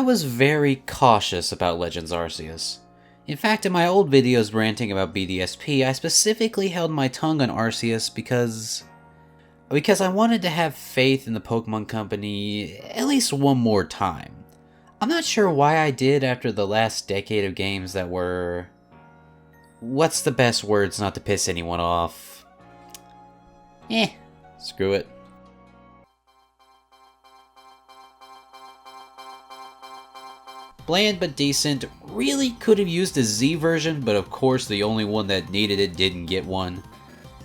was very cautious about Legends Arceus. In fact, in my old videos ranting about BDSP, I specifically held my tongue on Arceus because I wanted to have faith in the Pokemon Company at least one more time. I'm not sure why I did after the last decade of games that were... What's the best words not to piss anyone off? Screw it. Bland but decent, really could have used a Z version, but of course the only one that needed it didn't get one.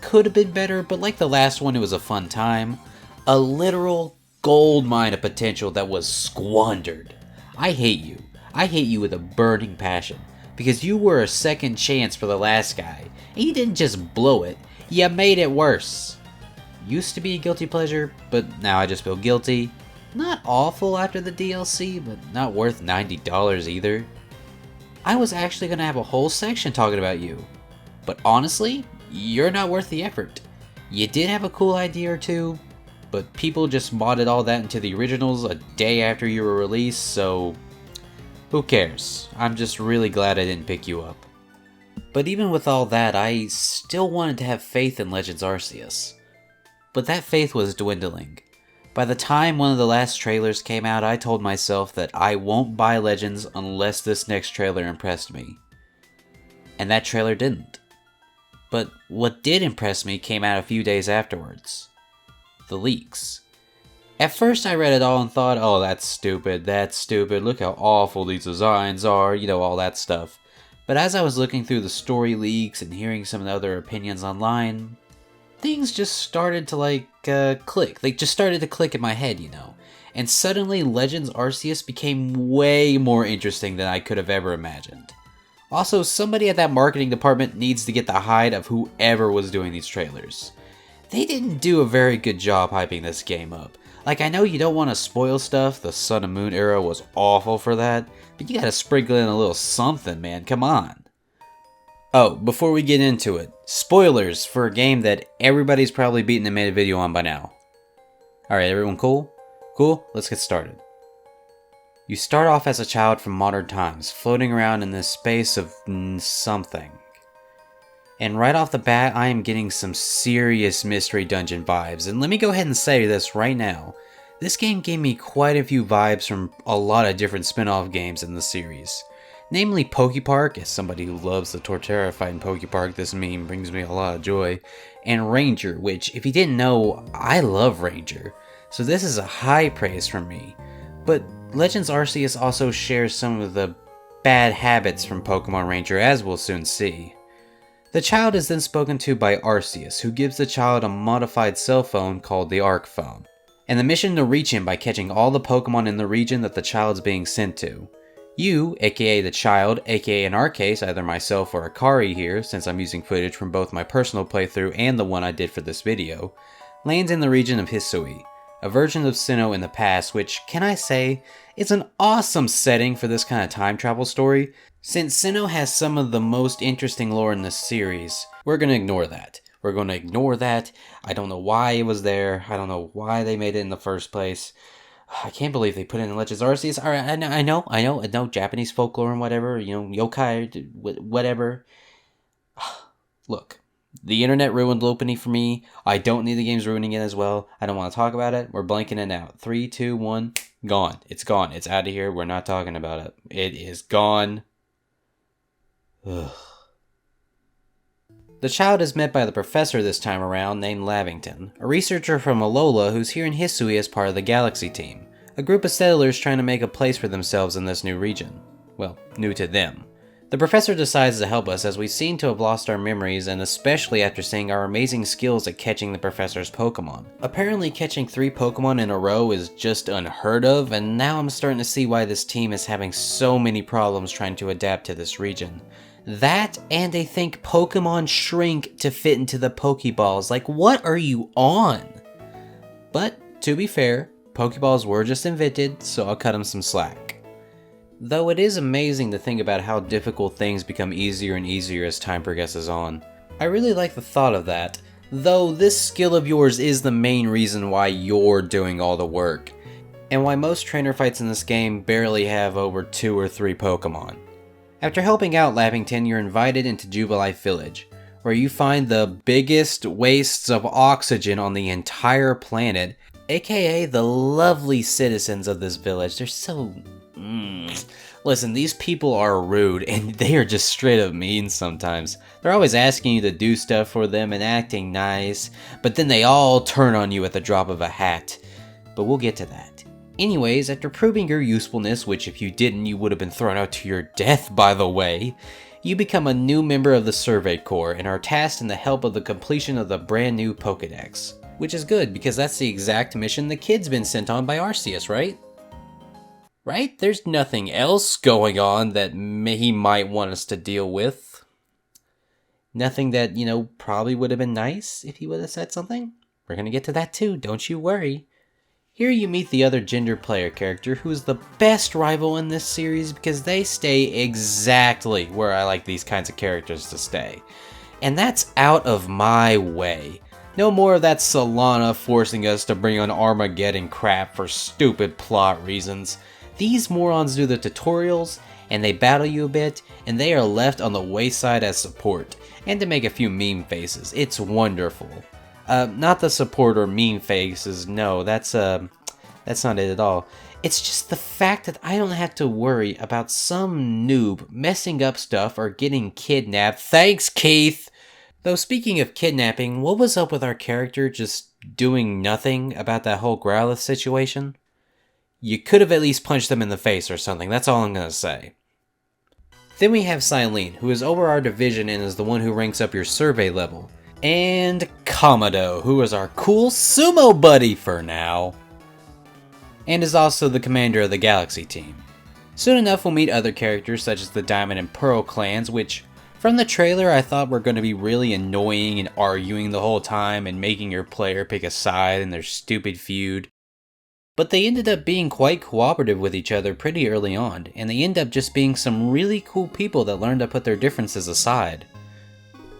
Could have been better, but like the last one, it was a fun time. A literal gold mine of potential that was squandered. I hate you. I hate you with a burning passion, because you were a second chance for the last guy, and you didn't just blow it, you made it worse. Used to be a guilty pleasure, but now I just feel guilty. Not awful after the DLC, but not worth $90 either. I was actually gonna have a whole section talking about you, but honestly, you're not worth the effort. You did have a cool idea or two, but people just modded all that into the originals a day after you were released, so who cares? I'm just really glad I didn't pick you up. But even with all that, I still wanted to have faith in Legends Arceus. But that faith was dwindling. By the time one of the last trailers came out, I told myself that I won't buy Legends unless this next trailer impressed me. And that trailer didn't. But what did impress me came out a few days afterwards. The leaks. At first I read it all and thought, oh that's stupid, look how awful these designs are, you know, all that stuff. But as I was looking through the story leaks and hearing some of the other opinions online, things just started to click. They just started to click in my head, you know. And suddenly Legends Arceus became way more interesting than I could have ever imagined. Also, somebody at that marketing department needs to get the hide of whoever was doing these trailers. They didn't do a very good job hyping this game up. Like, I know you don't want to spoil stuff, the Sun and Moon era was awful for that, but you gotta sprinkle in a little something, man, come on. Oh, before we get into it, spoilers for a game that everybody's probably beaten and made a video on by now. Alright, everyone cool? Cool? Let's get started. You start off as a child from modern times, floating around in this space of something. And right off the bat, I am getting some serious Mystery Dungeon vibes, and let me go ahead and say this right now. This game gave me quite a few vibes from a lot of different spin-off games in the series. Namely Pokepark, as somebody who loves the Torterra fight in Pokepark, this meme brings me a lot of joy, and Ranger, which, if you didn't know, I love Ranger, so this is a high praise from me. But Legends Arceus also shares some of the bad habits from Pokemon Ranger, as we'll soon see. The child is then spoken to by Arceus, who gives the child a modified cell phone called the Arc Phone, and the mission to reach him by catching all the Pokemon in the region that the child's being sent to. You, aka the child, aka in our case either myself or Akari here, since I'm using footage from both my personal playthrough and the one I did for this video, lands in the region of Hisui, a version of Sinnoh in the past, which, can I say, is an awesome setting for this kind of time travel story. Since Sinnoh has some of the most interesting lore in this series, we're gonna ignore that. I don't know why it was there, I don't know why they made it in the first place. I can't believe they put it in Legends Arceus. Alright, I know, Japanese folklore and whatever, you know, yokai, whatever. Look, the internet ruined Lopunny for me. I don't need the games ruining it as well. I don't want to talk about it. We're blanking it out. 3, 2, 1, gone. It's gone. It's out of here. We're not talking about it. It is gone. Ugh. The child is met by the professor this time around named Lavington, a researcher from Alola who's here in Hisui as part of the Galaxy team, a group of settlers trying to make a place for themselves in this new region. Well, new to them. The professor decides to help us as we seem to have lost our memories, and especially after seeing our amazing skills at catching the professor's Pokemon. Apparently catching 3 Pokemon in a row is just unheard of, and now I'm starting to see why this team is having so many problems trying to adapt to this region. That, and they think Pokemon shrink to fit into the Pokeballs. Like, what are you on? But, to be fair, Pokeballs were just invented, so I'll cut them some slack. Though it is amazing to think about how difficult things become easier and easier as time progresses on. I really like the thought of that, though this skill of yours is the main reason why you're doing all the work. and why most trainer fights in this game barely have over 2 or 3 Pokemon. After helping out Lappington, you're invited into Jubilife Village, where you find the biggest wastes of oxygen on the entire planet, aka the lovely citizens of this village. They're so... Listen, these people are rude, and they are just straight up mean sometimes. They're always asking you to do stuff for them and acting nice, but then they all turn on you at the drop of a hat. But we'll get to that. Anyways, after proving your usefulness, which if you didn't, you would have been thrown out to your death, by the way, you become a new member of the Survey Corps and are tasked in the help of the completion of the brand new Pokédex. Which is good, because that's the exact mission the kid's been sent on by Arceus, right? Right? There's nothing else going on that he might want us to deal with. Nothing that, probably would have been nice if he would have said something. We're gonna get to that too, don't you worry. Here you meet the other gender player character, who is the best rival in this series because they stay exactly where I like these kinds of characters to stay. And that's out of my way. No more of that Solana forcing us to bring on Armageddon crap for stupid plot reasons. These morons do the tutorials, and they battle you a bit, and they are left on the wayside as support, and to make a few meme faces. It's wonderful. Not the support or meme faces, no, that's not it at all. It's just the fact that I don't have to worry about some noob messing up stuff or getting kidnapped. Thanks, Keith! Though speaking of kidnapping, what was up with our character just doing nothing about that whole Growlithe situation? You could have at least punched them in the face or something, that's all I'm gonna say. Then we have Silene, who is over our division and is the one who ranks up your survey level. And Kamado, who is our cool sumo buddy for now. And is also the commander of the Galaxy team. Soon enough we'll meet other characters such as the Diamond and Pearl clans, which from the trailer I thought were going to be really annoying and arguing the whole time and making your player pick a side in their stupid feud. But they ended up being quite cooperative with each other pretty early on, and they end up just being some really cool people that learn to put their differences aside.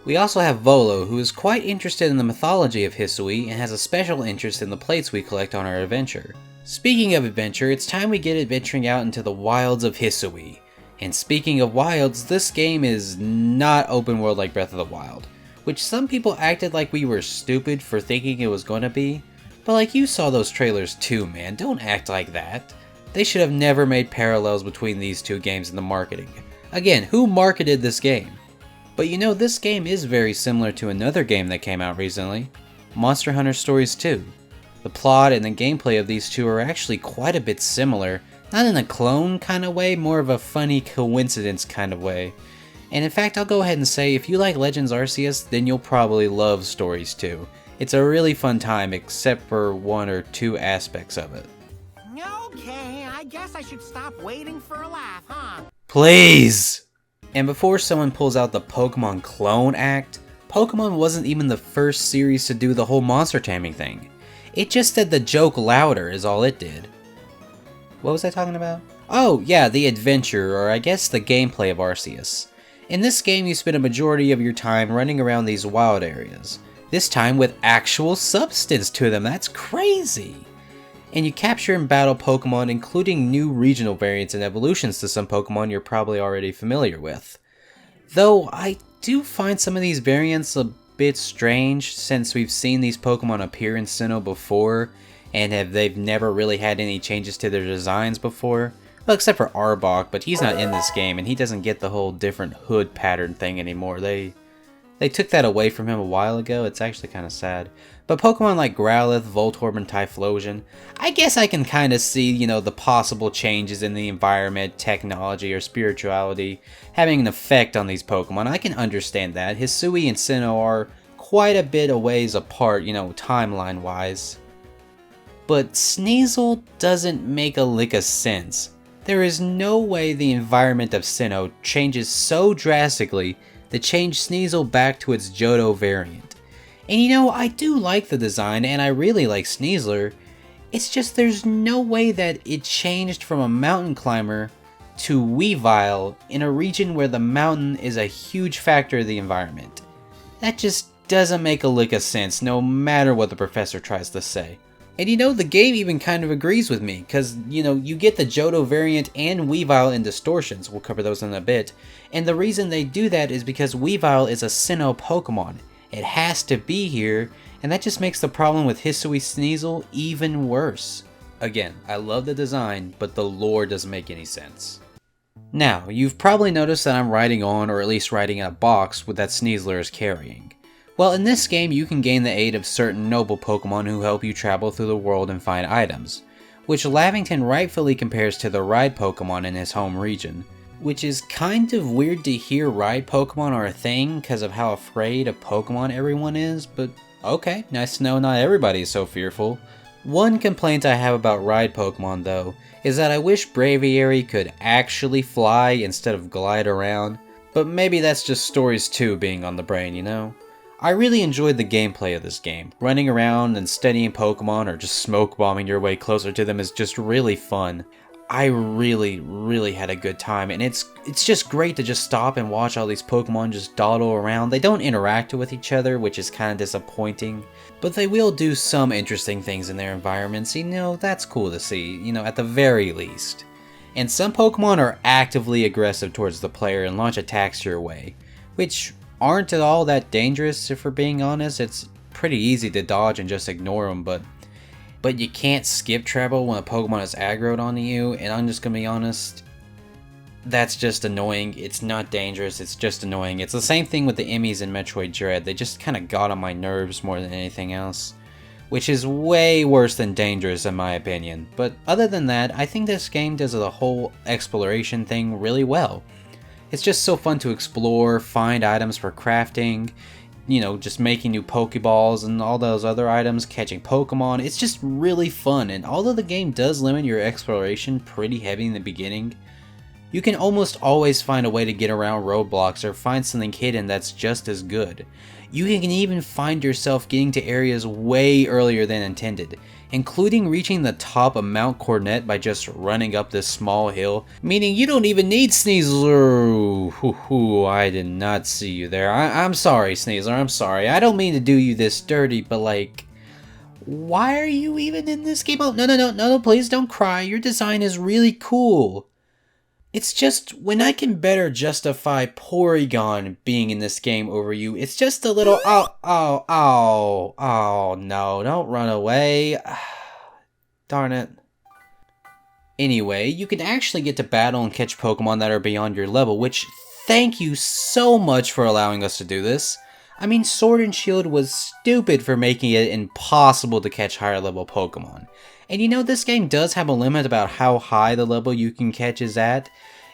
We also have Volo, who is quite interested in the mythology of Hisui and has a special interest in the plates we collect on our adventure. Speaking of adventure, it's time we get adventuring out into the wilds of Hisui. And speaking of wilds, this game is not open world like Breath of the Wild, which some people acted like we were stupid for thinking it was going to be. But like, you saw those trailers too, man, don't act like that. They should have never made parallels between these two games in the marketing. Again, who marketed this game? But this game is very similar to another game that came out recently, Monster Hunter Stories 2. The plot and the gameplay of these two are actually quite a bit similar, not in a clone kind of way, more of a funny coincidence kind of way. And in fact, I'll go ahead and say, if you like Legends Arceus, then you'll probably love Stories 2. It's a really fun time, except for 1 or 2 aspects of it. Okay, I guess I should stop waiting for a laugh, huh? Please! And before someone pulls out the Pokemon Clone Act, Pokemon wasn't even the first series to do the whole monster taming thing. It just said the joke louder is all it did. What was I talking about? Oh yeah, the adventure, or I guess the gameplay of Arceus. In this game you spend a majority of your time running around these wild areas. This time with actual substance to them, that's crazy! And you capture and battle Pokemon, including new regional variants and evolutions to some Pokemon you're probably already familiar with. Though I do find some of these variants a bit strange, since we've seen these Pokemon appear in Sinnoh before, and they've never really had any changes to their designs before. Well, except for Arbok, but he's not in this game, and he doesn't get the whole different hood pattern thing anymore. They took that away from him a while ago. It's actually kind of sad. But Pokemon like Growlithe, Voltorb, and Typhlosion, I guess I can kind of see, the possible changes in the environment, technology, or spirituality having an effect on these Pokemon. I can understand that. Hisui and Sinnoh are quite a bit a ways apart, timeline-wise. But Sneasel doesn't make a lick of sense. There is no way the environment of Sinnoh changes so drastically to change Sneasel back to its Johto variant. And I do like the design, and I really like Sneasler. It's just there's no way that it changed from a mountain climber to Weavile in a region where the mountain is a huge factor of the environment. That just doesn't make a lick of sense, no matter what the professor tries to say. And you know, the game even kind of agrees with me, because, you know, you get the Johto variant and Weavile in distortions, we'll cover those in a bit, and the reason they do that is because Weavile is a Sinnoh Pokemon. It has to be here, and that just makes the problem with Hisui Sneasel even worse. Again, I love the design, but the lore doesn't make any sense. Now, you've probably noticed that I'm riding on, or at least riding in a box with that Sneasler is carrying. Well, in this game you can gain the aid of certain noble Pokemon who help you travel through the world and find items, which Lavington rightfully compares to the ride Pokemon in his home region. Which is kind of weird to hear ride Pokemon are a thing because of how afraid of Pokemon everyone is, but okay, nice to know not everybody is so fearful. One complaint I have about ride Pokemon though, is that I wish Braviary could actually fly instead of glide around, but maybe that's just Stories 2 being on the brain, you know? I really enjoyed the gameplay of this game. Running around and studying Pokemon or just smoke bombing your way closer to them is just really fun. I really had a good time, and it's just great to just stop and watch all these Pokemon just dawdle around. They don't interact with each other, which is kind of disappointing, but they will do some interesting things in their environments. You know, that's cool to see, you know, at the very least. And some Pokemon are actively aggressive towards the player and launch attacks your way, which aren't at all that dangerous if we're being honest. It's pretty easy to dodge and just ignore them, but you can't skip travel when a Pokemon is aggroed onto you, and I'm just gonna be honest, that's just annoying. It's not dangerous, it's just annoying. It's the same thing with the Emmys in Metroid Dread. They just kind of got on my nerves more than anything else, which is way worse than dangerous in my opinion. But other than that, I think this game does the whole exploration thing really well. It's just so fun to explore, find items for crafting, you know, just making new Pokeballs and all those other items, catching Pokemon. It's just really fun, and although the game does limit your exploration pretty heavy in the beginning, you can almost always find a way to get around roadblocks or find something hidden that's just as good. You can even find yourself getting to areas way earlier than intended, including reaching the top of Mount Cornet by just running up this small hill, meaning you don't even need Sneasler. Hoo, I did not see you there. I'm sorry, Sneasler, I'm sorry. I don't mean to do you this dirty, but like, why are you even in this game? Oh, no, please don't cry. Your design is really cool. It's just, when I can better justify Porygon being in this game over you, it's just a little, oh, no, don't run away. Darn it. Anyway, you can actually get to battle and catch Pokemon that are beyond your level, which, thank you so much for allowing us to do this. I mean, Sword and Shield was stupid for making it impossible to catch higher level Pokemon. And you know, this game does have a limit about how high the level you can catch is at,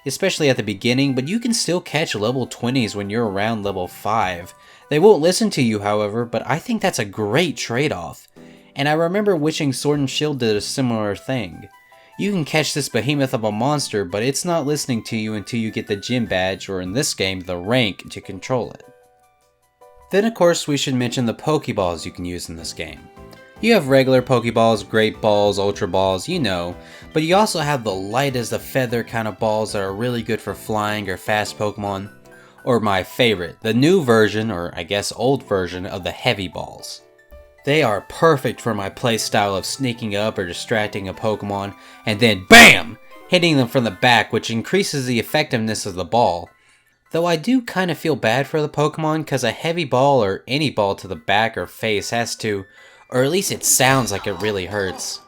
especially at the beginning, but you can still catch level 20s when you're around level 5. They won't listen to you, however, but I think that's a great trade-off. And I remember wishing Sword and Shield did a similar thing. You can catch this behemoth of a monster, but it's not listening to you until you get the gym badge, or in this game, the rank, to control it. Then of course we should mention the Pokeballs you can use in this game. You have regular Pokeballs, Great Balls, Ultra Balls, you know, but you also have the light as a feather kind of balls that are really good for flying or fast Pokemon. Or my favorite, the new version, or I guess old version, of the Heavy Balls. They are perfect for my playstyle of sneaking up or distracting a Pokemon, and then BAM! Hitting them from the back, which increases the effectiveness of the ball. Though I do kind of feel bad for the Pokemon, cause a heavy ball or any ball to the back or face has to, or at least it sounds like it really hurts.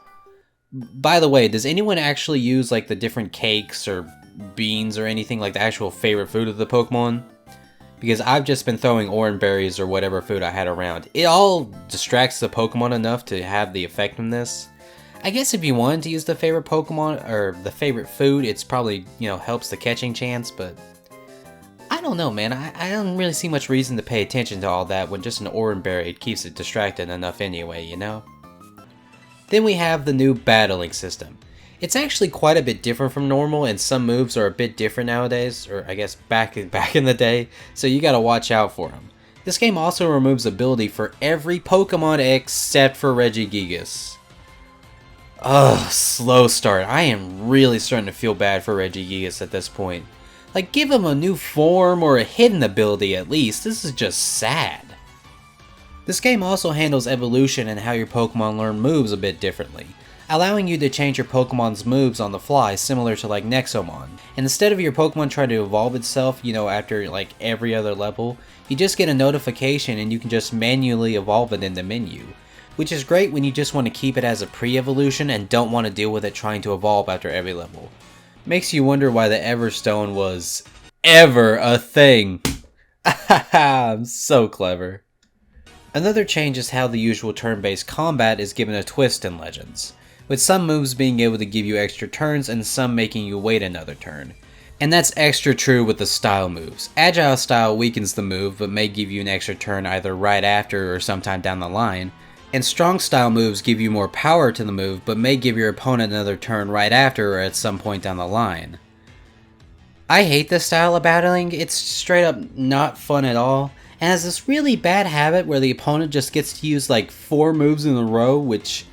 By the way, does anyone actually use like the different cakes or beans or anything like the actual favorite food of the Pokemon? Because I've just been throwing orange berries or whatever food I had around. It all distracts the Pokemon enough to have the effectiveness. I guess if you wanted to use the favorite Pokemon or the favorite food, it's probably, you know, helps the catching chance, but I don't know, man. I don't really see much reason to pay attention to all that when just an orange berry keeps it distracted enough anyway, you know? Then we have the new battling system. It's actually quite a bit different from normal, and some moves are a bit different nowadays, or I guess back in the day, so you gotta watch out for them. This game also removes ability for every Pokemon except for Regigigas. Ugh, slow start. I am really starting to feel bad for Regigigas at this point. Like, give him a new form or a hidden ability at least. This is just sad. This game also handles evolution and how your Pokemon learn moves a bit differently, allowing you to change your Pokemon's moves on the fly, similar to like Nexomon. And instead of your Pokemon trying to evolve itself, after like every other level, you just get a notification and you can just manually evolve it in the menu. Which is great when you just want to keep it as a pre-evolution and don't want to deal with it trying to evolve after every level. Makes you wonder why the Everstone was ever a thing. I'm so clever. Another change is how the usual turn-based combat is given a twist in Legends, with some moves being able to give you extra turns and some making you wait another turn. And that's extra true with the style moves. Agile style weakens the move but may give you an extra turn either right after or sometime down the line, and strong style moves give you more power to the move but may give your opponent another turn right after or at some point down the line. I hate this style of battling. It's straight up not fun at all, and has this really bad habit where the opponent just gets to use like 4 moves in a row, which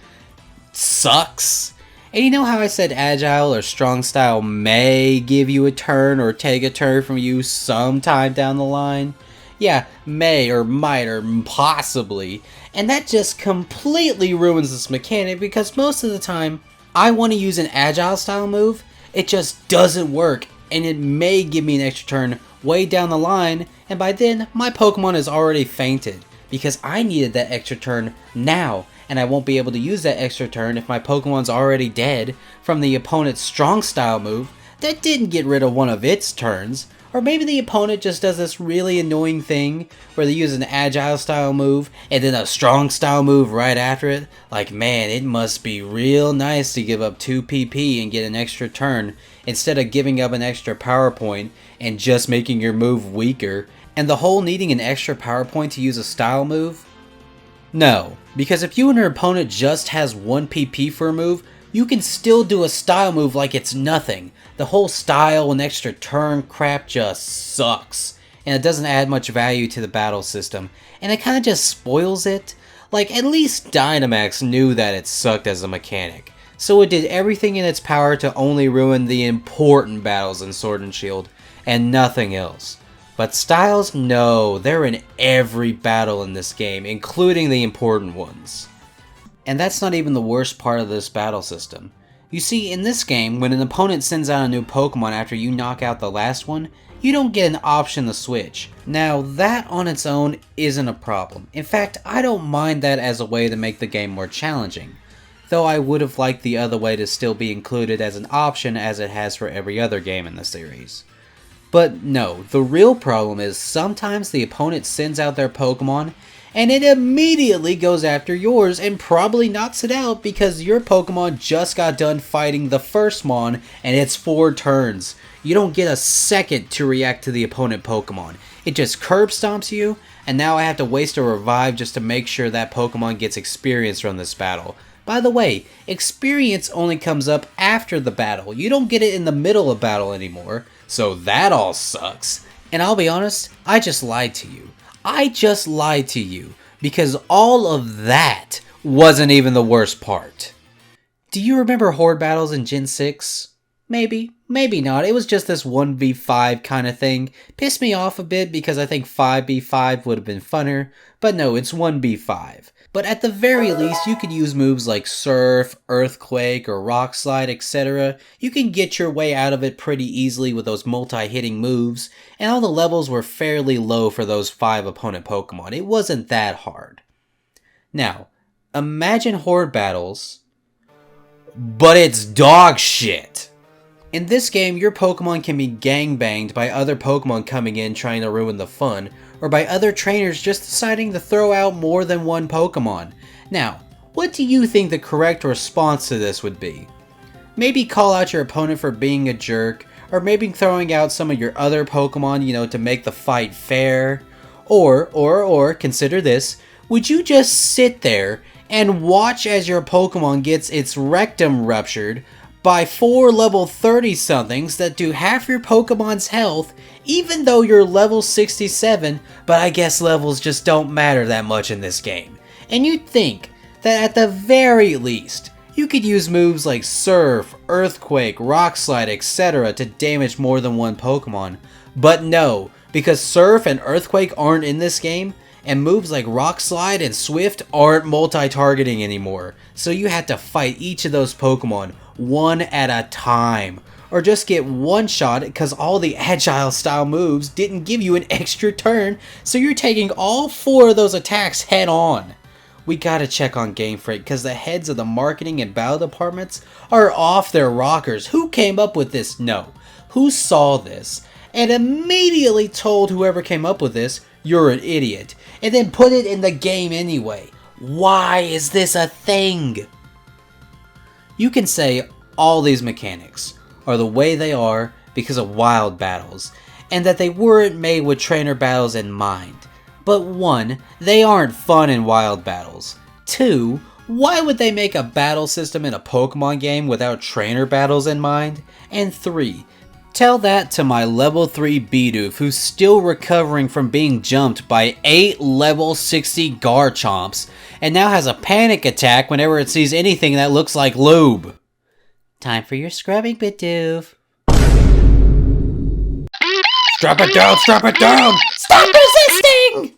sucks. And you know how I said agile or strong style may give you a turn or take a turn from you sometime down the line? Yeah, may or might or possibly. And that just completely ruins this mechanic because most of the time I want to use an agile style move, it just doesn't work, and it may give me an extra turn way down the line, and by then my Pokemon is already fainted because I needed that extra turn now, and I won't be able to use that extra turn if my Pokemon's already dead from the opponent's strong style move that didn't get rid of one of its turns. Or maybe the opponent just does this really annoying thing where they use an agile style move and then a strong style move right after it. Like, man, it must be real nice to give up 2 PP and get an extra turn instead of giving up an extra power point and just making your move weaker. And the whole needing an extra power point to use a style move? No, because if you and your opponent just has 1 PP for a move, you can still do a style move like it's nothing. The whole style and extra turn crap just sucks, and it doesn't add much value to the battle system, and it kinda just spoils it. Like, at least Dynamax knew that it sucked as a mechanic, so it did everything in its power to only ruin the important battles in Sword and Shield, and nothing else. But styles, no, they're in every battle in this game, including the important ones. And that's not even the worst part of this battle system. You see, in this game, when an opponent sends out a new Pokemon after you knock out the last one, you don't get an option to switch. Now, that on its own isn't a problem. In fact, I don't mind that as a way to make the game more challenging, though I would have liked the other way to still be included as an option as it has for every other game in the series. But no, the real problem is sometimes the opponent sends out their Pokemon and it immediately goes after yours and probably knocks it out because your Pokemon just got done fighting the first Mon and it's 4 turns. You don't get a second to react to the opponent Pokemon. It just curb stomps you, and now I have to waste a revive just to make sure that Pokemon gets experience from this battle. By the way, experience only comes up after the battle. You don't get it in the middle of battle anymore, so that all sucks. And I'll be honest, I just lied to you. I just lied to you, because all of that wasn't even the worst part. Do you remember Horde battles in Gen 6? Maybe, maybe not. It was just this 1v5 kind of thing. Pissed me off a bit because I think 5v5 would have been funner, but no, it's 1v5. But at the very least, you could use moves like Surf, Earthquake, or Rock Slide, etc. You can get your way out of it pretty easily with those multi-hitting moves, and all the levels were fairly low for those 5 opponent Pokemon. It wasn't that hard. Now, imagine Horde battles, but it's dog shit. In this game, your Pokemon can be gangbanged by other Pokemon coming in trying to ruin the fun, or by other trainers just deciding to throw out more than one Pokemon. Now, what do you think the correct response to this would be? Maybe call out your opponent for being a jerk, or maybe throwing out some of your other Pokemon, to make the fight fair. Or, consider this, would you just sit there and watch as your Pokemon gets its rectum ruptured by 4 level 30-somethings that do half your Pokemon's health, even though you're level 67, but I guess levels just don't matter that much in this game. And you'd think that at the very least, you could use moves like Surf, Earthquake, Rock Slide, etc. to damage more than one Pokemon. But no, because Surf and Earthquake aren't in this game, and moves like Rock Slide and Swift aren't multi-targeting anymore, so you had to fight each of those Pokemon one at a time, or just get one shot because all the agile style moves didn't give you an extra turn, so you're taking all 4 of those attacks head on. We gotta check on Game Freak because the heads of the marketing and battle departments are off their rockers. Who came up with this? No. Who saw this and immediately told whoever came up with this, you're an idiot, and then put it in the game anyway? Why is this a thing? You can say all these mechanics are the way they are because of wild battles, and that they weren't made with trainer battles in mind. But 1, they aren't fun in wild battles. 2, why would they make a battle system in a Pokemon game without trainer battles in mind? And 3, tell that to my level 3 Bidoof who's still recovering from being jumped by 8 level 60 Garchomps and now has a panic attack whenever it sees anything that looks like lube. Time for your scrubbing, Bidoof. Strap it down! Strap it down! Stop resisting!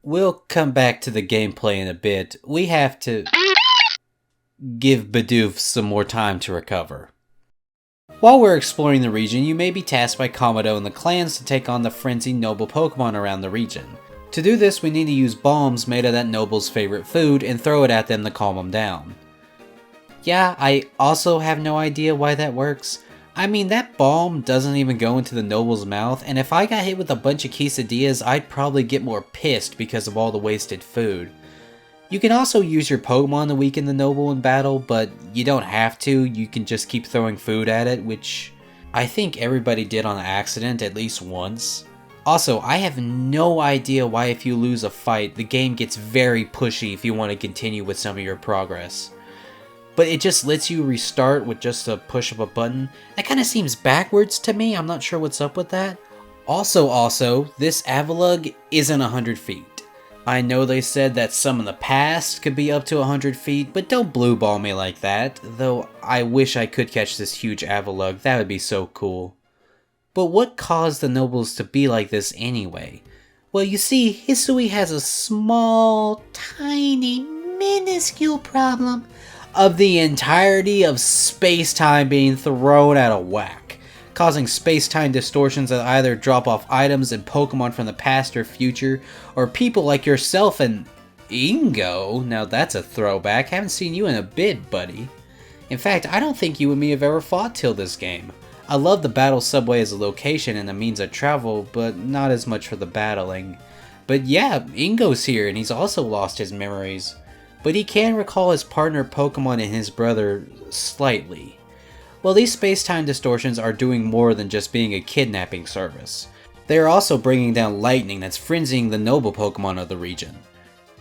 We'll come back to the gameplay in a bit. We have to give Bidoof some more time to recover. While we're exploring the region, you may be tasked by Komodo and the clans to take on the frenzied noble Pokemon around the region. To do this, we need to use bombs made of that noble's favorite food and throw it at them to calm them down. Yeah, I also have no idea why that works. I mean, that bomb doesn't even go into the noble's mouth, and if I got hit with a bunch of quesadillas, I'd probably get more pissed because of all the wasted food. You can also use your Pokemon to weaken the noble in battle, but you don't have to. You can just keep throwing food at it, which I think everybody did on accident at least once. Also, I have no idea why if you lose a fight, the game gets very pushy if you want to continue with some of your progress. But it just lets you restart with just a push of a button. That kind of seems backwards to me. I'm not sure what's up with that. Also, this Avalugg isn't 100 feet. I know they said that some in the past could be up to 100 feet, but don't blue ball me like that. Though I wish I could catch this huge Avalugg. That would be so cool. But what caused the nobles to be like this anyway? Well, you see, Hisui has a small, tiny, minuscule problem of the entirety of space-time being thrown out of whack, causing space-time distortions that either drop off items and Pokemon from the past or future, or people like yourself and Ingo. Now that's a throwback. Haven't seen you in a bit, buddy. In fact, I don't think you and me have ever fought till this game. I love the battle subway as a location and a means of travel, but not as much for the battling. But yeah, Ingo's here and he's also lost his memories. But he can recall his partner Pokemon and his brother slightly. Well, these space-time distortions are doing more than just being a kidnapping service. They are also bringing down lightning that's frenzying the noble Pokemon of the region.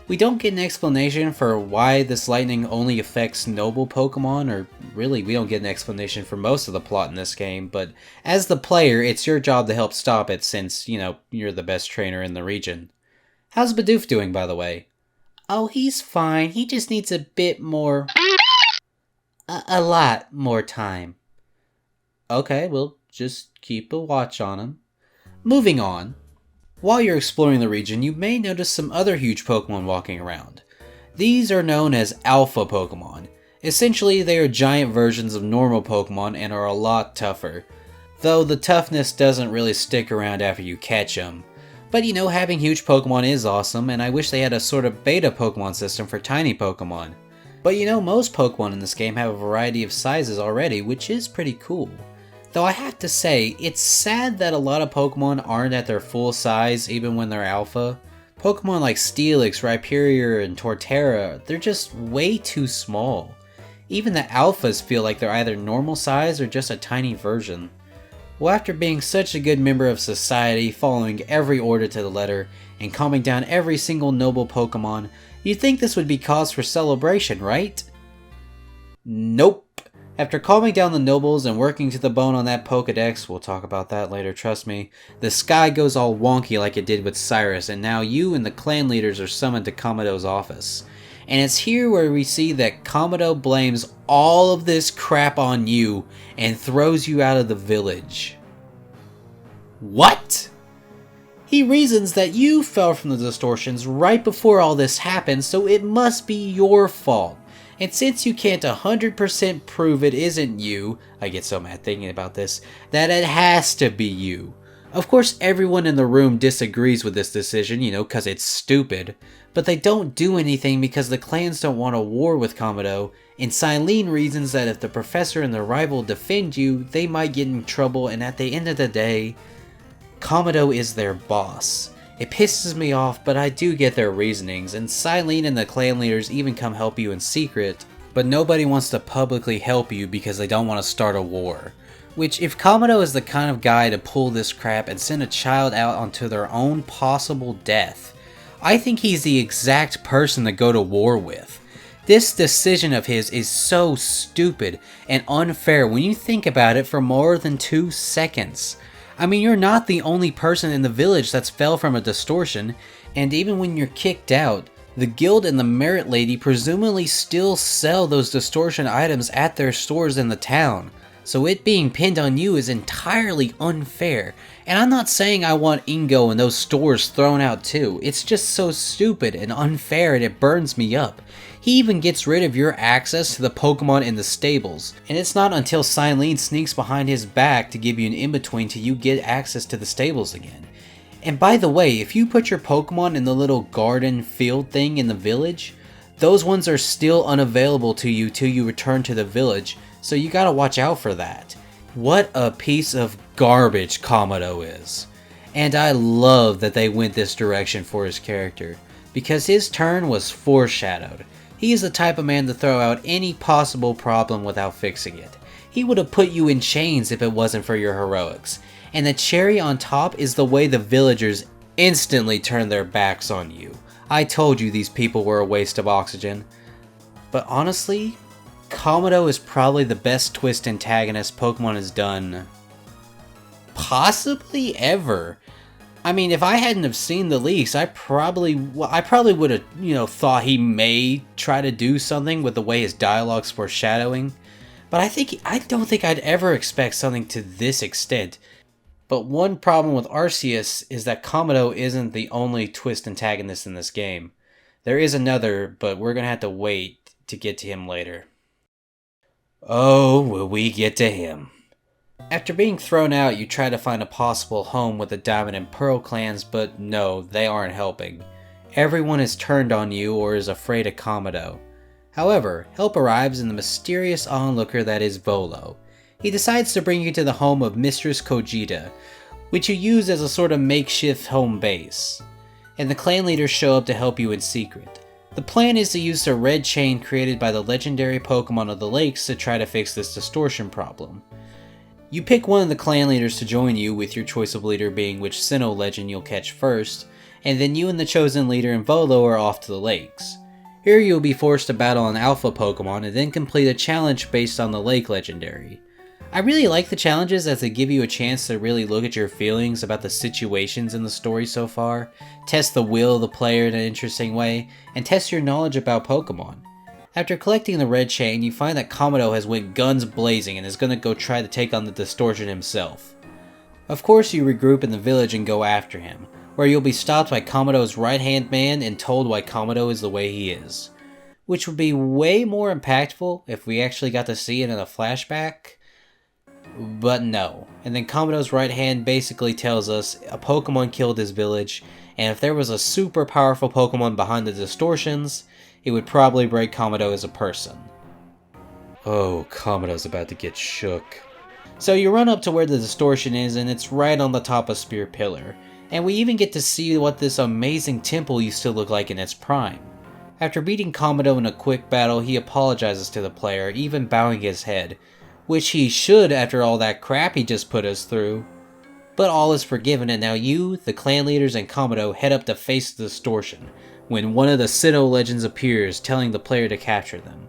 We don't get an explanation for why this lightning only affects noble Pokemon, or really we don't get an explanation for most of the plot in this game, but as the player, it's your job to help stop it since, you know, you're the best trainer in the region. How's Bidoof doing, by the way? Oh, he's fine. He just needs a bit more... A lot more time. Okay, we'll just keep a watch on him. Moving on. While you're exploring the region, you may notice some other huge Pokemon walking around. These are known as Alpha Pokemon. Essentially, they are giant versions of normal Pokemon and are a lot tougher. Though the toughness doesn't really stick around after you catch them. But you know, having huge Pokemon is awesome, and I wish they had a sort of beta Pokemon system for tiny Pokemon. But you know, most Pokemon in this game have a variety of sizes already, which is pretty cool. Though I have to say, it's sad that a lot of Pokemon aren't at their full size even when they're alpha. Pokemon like Steelix, Rhyperior, and Torterra, they're just way too small. Even the alphas feel like they're either normal size or just a tiny version. Well, after being such a good member of society, following every order to the letter, and calming down every single noble Pokemon, you'd think this would be cause for celebration, right? Nope. After calming down the nobles and working to the bone on that Pokedex, we'll talk about that later, trust me, the sky goes all wonky like it did with Cyrus, and now you and the clan leaders are summoned to Komodo's office. And it's here where we see that Komodo blames all of this crap on you and throws you out of the village. What? He reasons that you fell from the distortions right before all this happened, so it must be your fault. And since you can't 100% prove it isn't you, I get so mad thinking about this, that it has to be you. Of course, everyone in the room disagrees with this decision, cause it's stupid. But they don't do anything because the clans don't want a war with Kamado, and Silene reasons that if the professor and the rival defend you, they might get in trouble, and at the end of the day, Kamado is their boss. It pisses me off, but I do get their reasonings, and Silene and the clan leaders even come help you in secret, but nobody wants to publicly help you because they don't want to start a war. Which, if Kamado is the kind of guy to pull this crap and send a child out onto their own possible death, I think he's the exact person to go to war with. This decision of his is so stupid and unfair when you think about it for more than 2 seconds. I mean, you're not the only person in the village that's fell from a distortion, and even when you're kicked out, the guild and the merit lady presumably still sell those distortion items at their stores in the town. So it being pinned on you is entirely unfair, and I'm not saying I want Ingo and those stores thrown out too, it's just so stupid and unfair and it burns me up. He even gets rid of your access to the Pokemon in the stables, and it's not until Silene sneaks behind his back to give you an in-between till you get access to the stables again. And by the way, if you put your Pokemon in the little garden field thing in the village, those ones are still unavailable to you till you return to the village, so you gotta watch out for that. What a piece of garbage Kamado is. And I love that they went this direction for his character, because his turn was foreshadowed. He is the type of man to throw out any possible problem without fixing it. He would have put you in chains if it wasn't for your heroics. And the cherry on top is the way the villagers instantly turned their backs on you. I told you these people were a waste of oxygen. But honestly, Kamado is probably the best twist antagonist Pokemon has done possibly ever. I mean, if I hadn't have seen the leaks, I probably would have, thought he may try to do something with the way his dialogue's foreshadowing. But I don't think I'd ever expect something to this extent. But one problem with Arceus is that Kamado isn't the only twist antagonist in this game. There is another, but we're gonna have to wait to get to him later. Oh, will we get to him. After being thrown out, you try to find a possible home with the Diamond and Pearl clans, but no, they aren't helping. Everyone is turned on you or is afraid of Kamado. However, help arrives in the mysterious onlooker that is Volo. He decides to bring you to the home of Mistress Kojita, which you use as a sort of makeshift home base. And the clan leaders show up to help you in secret. The plan is to use the red chain created by the legendary Pokemon of the lakes to try to fix this distortion problem. You pick one of the clan leaders to join you, with your choice of leader being which Sinnoh legend you'll catch first, and then you and the chosen leader and Volo are off to the lakes. Here you'll be forced to battle an alpha Pokemon and then complete a challenge based on the lake legendary. I really like the challenges as they give you a chance to really look at your feelings about the situations in the story so far, test the will of the player in an interesting way, and test your knowledge about Pokemon. After collecting the red chain, you find that Kamado has went guns blazing and is gonna go try to take on the distortion himself. Of course, you regroup in the village and go after him, where you'll be stopped by Kamado's right-hand man and told why Kamado is the way he is. Which would be way more impactful if we actually got to see it in a flashback. But no. And then Kamado's right hand basically tells us a Pokemon killed his village, and if there was a super powerful Pokemon behind the distortions, it would probably break Kamado as a person. Oh, Kamado's about to get shook. So you run up to where the distortion is, and it's right on the top of Spear Pillar. And we even get to see what this amazing temple used to look like in its prime. After beating Kamado in a quick battle, he apologizes to the player, even bowing his head, which he should after all that crap he just put us through. But all is forgiven, and now you, the clan leaders, and Kamado head up to face the distortion, when one of the Sinnoh legends appears, telling the player to capture them.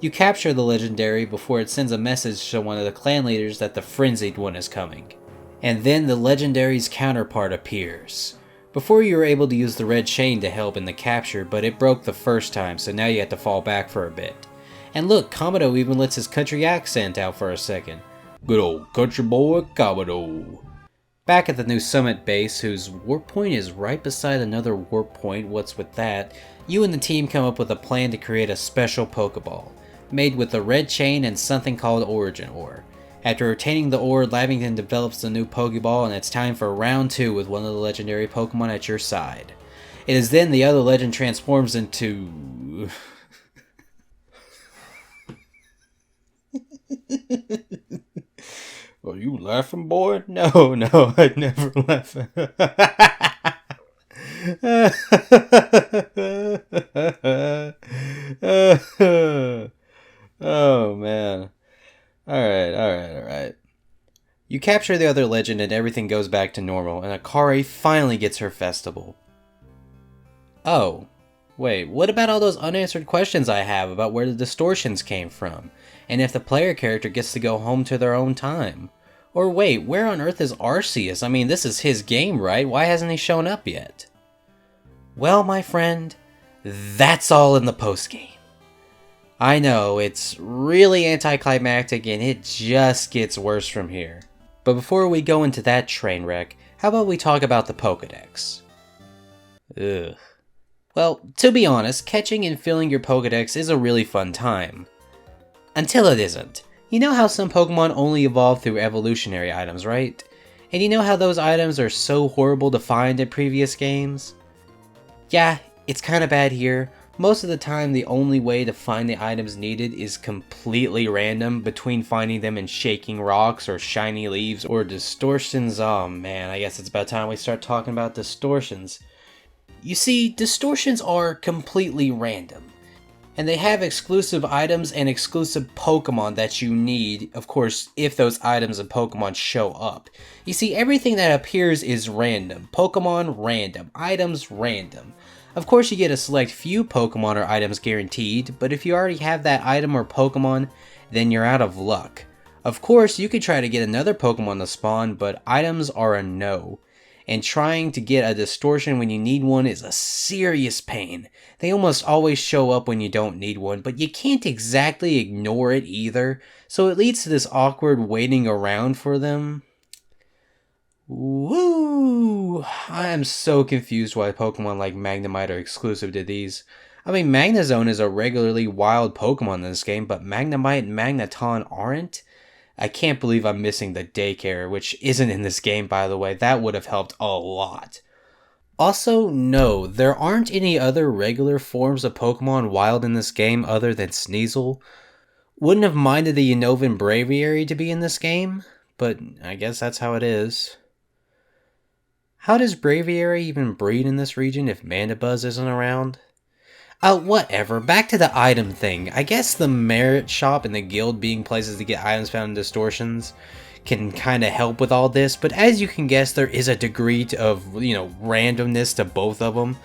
You capture the legendary before it sends a message to one of the clan leaders that the frenzied one is coming. And then the legendary's counterpart appears. Before you were able to use the red chain to help in the capture, but it broke the first time, so now you have to fall back for a bit. And look, Kamado even lets his country accent out for a second. Good old country boy Kamado. Back at the new summit base, whose warp point is right beside another warp point, what's with that, you and the team come up with a plan to create a special Pokeball, made with the red chain and something called Origin Ore. After obtaining the ore, Lavington develops the new Pokeball, and it's time for round 2 with one of the legendary Pokemon at your side. It is then the other legend transforms into... Are you laughing, boy? No, I'd never laugh. Oh, man. Alright. You capture the other legend and everything goes back to normal, and Akari finally gets her festival. Oh, wait, what about all those unanswered questions I have about where the distortions came from, and if the player character gets to go home to their own time? Or wait, where on earth is Arceus? I mean, this is his game, right? Why hasn't he shown up yet? Well, my friend, that's all in the postgame. I know, it's really anticlimactic and it just gets worse from here. But before we go into that train wreck, how about we talk about the Pokédex? Ugh. Well, to be honest, catching and filling your Pokédex is a really fun time. Until it isn't. You know how some Pokemon only evolve through evolutionary items, right? And you know how those items are so horrible to find in previous games? Yeah, it's kinda bad here. Most of the time, the only way to find the items needed is completely random between finding them in shaking rocks or shiny leaves or distortions. Oh man, I guess it's about time we start talking about distortions. You see, distortions are completely random, and they have exclusive items and exclusive Pokemon that you need, of course, if those items and Pokemon show up. You see, everything that appears is random. Pokemon, random. Items, random. Of course, you get a select few Pokemon or items guaranteed, but if you already have that item or Pokemon, then you're out of luck. Of course, you could try to get another Pokemon to spawn, but items are a no. And trying to get a distortion when you need one is a serious pain. They almost always show up when you don't need one, but you can't exactly ignore it either, so it leads to this awkward waiting around for them. Woo! I am so confused why Pokemon like Magnemite are exclusive to these. I mean, Magnezone is a regularly wild Pokemon in this game, but Magnemite and Magneton aren't? I can't believe I'm missing the daycare, which isn't in this game, by the way. That would have helped a lot. Also, no, there aren't any other regular forms of Pokemon wild in this game other than Sneasel. Wouldn't have minded the Unovan Braviary to be in this game, but I guess that's how it is. How does Braviary even breed in this region if Mandibuzz isn't around? Whatever, back to the item thing. I guess the merit shop and the guild being places to get items found in distortions can kind of help with all this, but as you can guess, there is a degree of, randomness to both of them.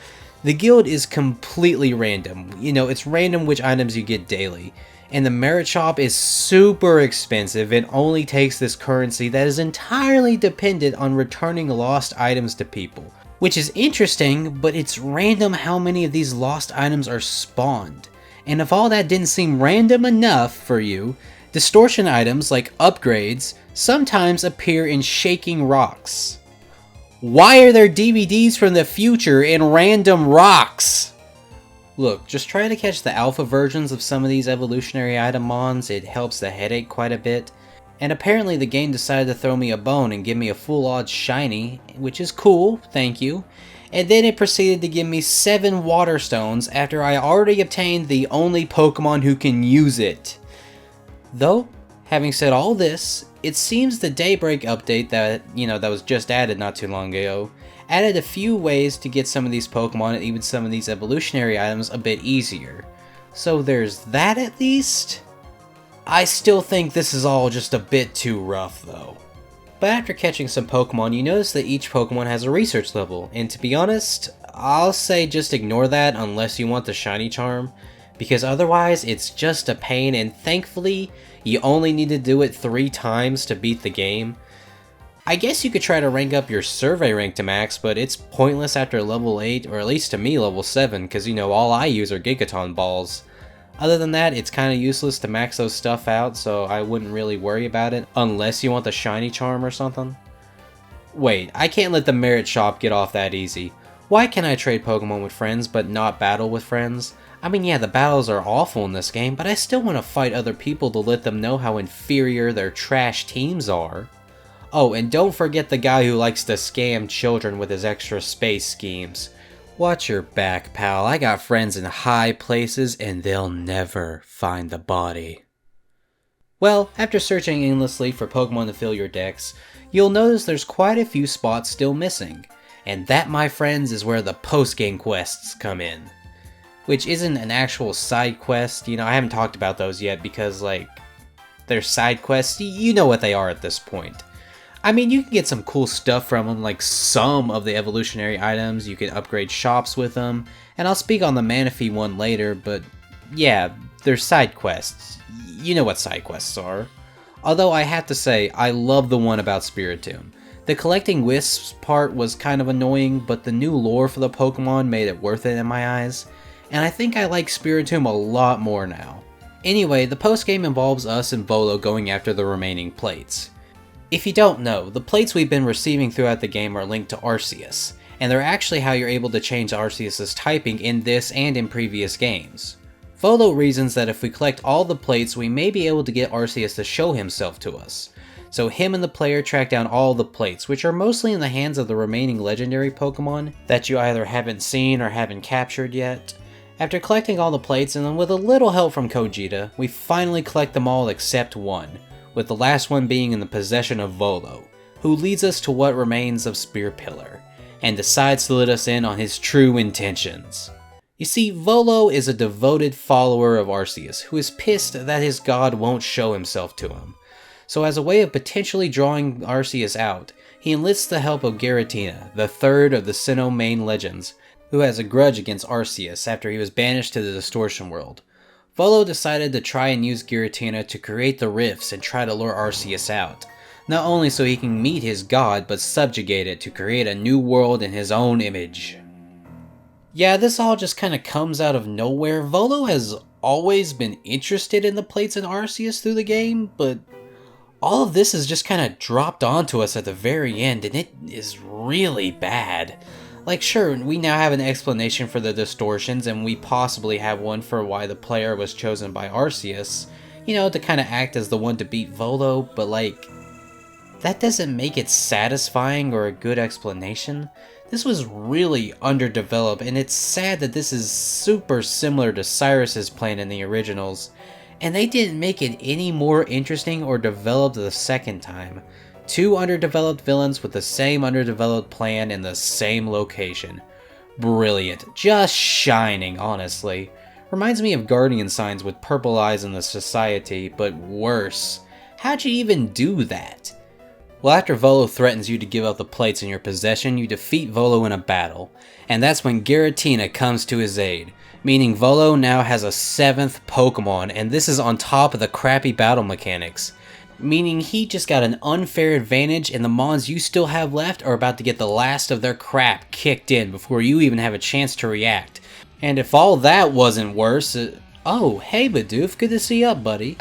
The guild is completely random. It's random which items you get daily. And the merit shop is super expensive and only takes this currency that is entirely dependent on returning lost items to people. Which is interesting, but it's random how many of these lost items are spawned. And if all that didn't seem random enough for you, distortion items like upgrades sometimes appear in shaking rocks. Why are there DVDs from the future in random rocks? Look, just try to catch the alpha versions of some of these evolutionary item mons, it helps the headache quite a bit. And apparently the game decided to throw me a bone and give me a full odds shiny, which is cool, thank you. And then it proceeded to give me 7 water stones after I already obtained the only Pokemon who can use it. Though, having said all this, it seems the Daybreak update that was just added not too long ago, added a few ways to get some of these Pokemon and even some of these evolutionary items a bit easier. So there's that at least? I still think this is all just a bit too rough though. But after catching some Pokemon, you notice that each Pokemon has a research level, and to be honest, I'll say just ignore that unless you want the shiny charm, because otherwise it's just a pain, and thankfully you only need to do it 3 times to beat the game. I guess you could try to rank up your survey rank to max, but it's pointless after level 8, or at least to me level 7, because all I use are Gigaton balls. Other than that, it's kind of useless to max those stuff out, so I wouldn't really worry about it, unless you want the shiny charm or something. Wait, I can't let the merit shop get off that easy. Why can I trade Pokemon with friends but not battle with friends? I mean, yeah, the battles are awful in this game, but I still want to fight other people to let them know how inferior their trash teams are. Oh, and don't forget the guy who likes to scam children with his extra space schemes. Watch your back, pal. I got friends in high places and they'll never find the body. Well, after searching endlessly for Pokemon to fill your decks, you'll notice there's quite a few spots still missing. And that, my friends, is where the post-game quests come in. Which isn't an actual side quest, you know, I haven't talked about those yet because, like, they're side quests, you know what they are at this point. I mean, you can get some cool stuff from them, like some of the evolutionary items, you can upgrade shops with them, and I'll speak on the Manaphy one later, but yeah, they're side quests. You know what side quests are. Although I have to say, I love the one about Spiritomb. The collecting wisps part was kind of annoying, but the new lore for the Pokemon made it worth it in my eyes. And I think I like Spiritomb a lot more now. Anyway, the postgame involves us and Volo going after the remaining plates. If you don't know, the plates we've been receiving throughout the game are linked to Arceus, and they're actually how you're able to change Arceus' typing in this and in previous games. Volo reasons that if we collect all the plates, we may be able to get Arceus to show himself to us. So him and the player track down all the plates, which are mostly in the hands of the remaining legendary Pokemon that you either haven't seen or haven't captured yet. After collecting all the plates, and then with a little help from Kojita, we finally collect them all except one, with the last one being in the possession of Volo, who leads us to what remains of Spear Pillar, and decides to let us in on his true intentions. You see, Volo is a devoted follower of Arceus, who is pissed that his god won't show himself to him. So as a way of potentially drawing Arceus out, he enlists the help of Giratina, the third of the Sinnoh main legends, who has a grudge against Arceus after he was banished to the Distortion World. Volo decided to try and use Giratina to create the rifts and try to lure Arceus out, not only so he can meet his god, but subjugate it to create a new world in his own image. Yeah, this all just kinda comes out of nowhere. Volo has always been interested in the plates and Arceus through the game, but all of this is just kinda dropped onto us at the very end, and it is really bad. Like, sure, we now have an explanation for the distortions, and we possibly have one for why the player was chosen by Arceus, you know, to kind of act as the one to beat Volo, but like, that doesn't make it satisfying or a good explanation. This was really underdeveloped, and it's sad that this is super similar to Cyrus's plan in the originals, and they didn't make it any more interesting or developed the second time. Two underdeveloped villains with the same underdeveloped plan in the same location. Brilliant. Just shining, honestly. Reminds me of Guardian Signs with purple eyes in the Society, but worse. How'd you even do that? Well, after Volo threatens you to give up the plates in your possession, you defeat Volo in a battle. And that's when Giratina comes to his aid. Meaning Volo now has a 7th Pokemon, and this is on top of the crappy battle mechanics. Meaning he just got an unfair advantage, and the Mons you still have left are about to get the last of their crap kicked in before you even have a chance to react. And if all that wasn't worse, oh, hey Bidoof, good to see you up, buddy.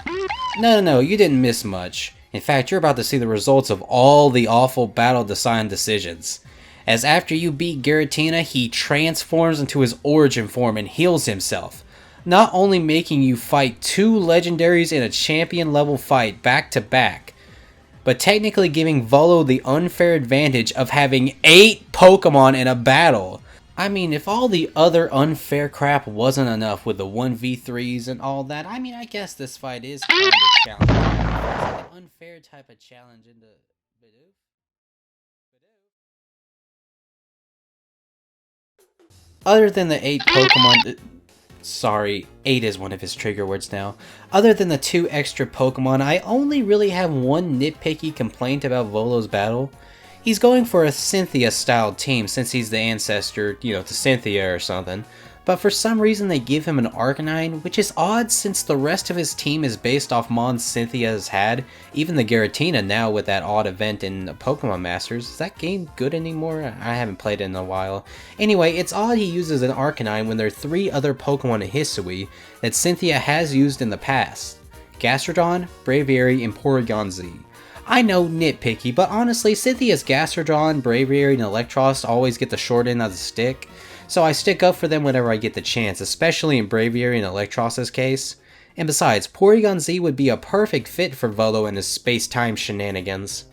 No, you didn't miss much. In fact, you're about to see the results of all the awful battle design decisions. As after you beat Giratina, he transforms into his origin form and heals himself. Not only making you fight 2 legendaries in a champion level fight back to back, but technically giving Volo the unfair advantage of having 8 Pokemon in a battle. I mean, if all the other unfair crap wasn't enough with the 1v3s and all that, I mean, I guess this fight is kind of challenging. It's like an unfair type of challenge into Bidoof. Other than the 8 Pokemon... Sorry, 8 is one of his trigger words now. Other than the 2 extra Pokemon, I only really have one nitpicky complaint about Volo's battle. He's going for a Cynthia-styled team since he's the ancestor, you know, to Cynthia or something. But for some reason they give him an Arcanine, which is odd since the rest of his team is based off Mons Cynthia has had. Even the Giratina now with that odd event in Pokemon Masters. Is that game good anymore? I haven't played it in a while. Anyway, it's odd he uses an Arcanine when there are 3 other Pokemon in Hisui that Cynthia has used in the past. Gastrodon, Braviary, and Porygon Z. I know, nitpicky, but honestly, Cynthia's Gastrodon, Braviary, and Electros always get the short end of the stick, so I stick up for them whenever I get the chance, especially in Braviary and Electros' case. And besides, Porygon Z would be a perfect fit for Volo and his space-time shenanigans.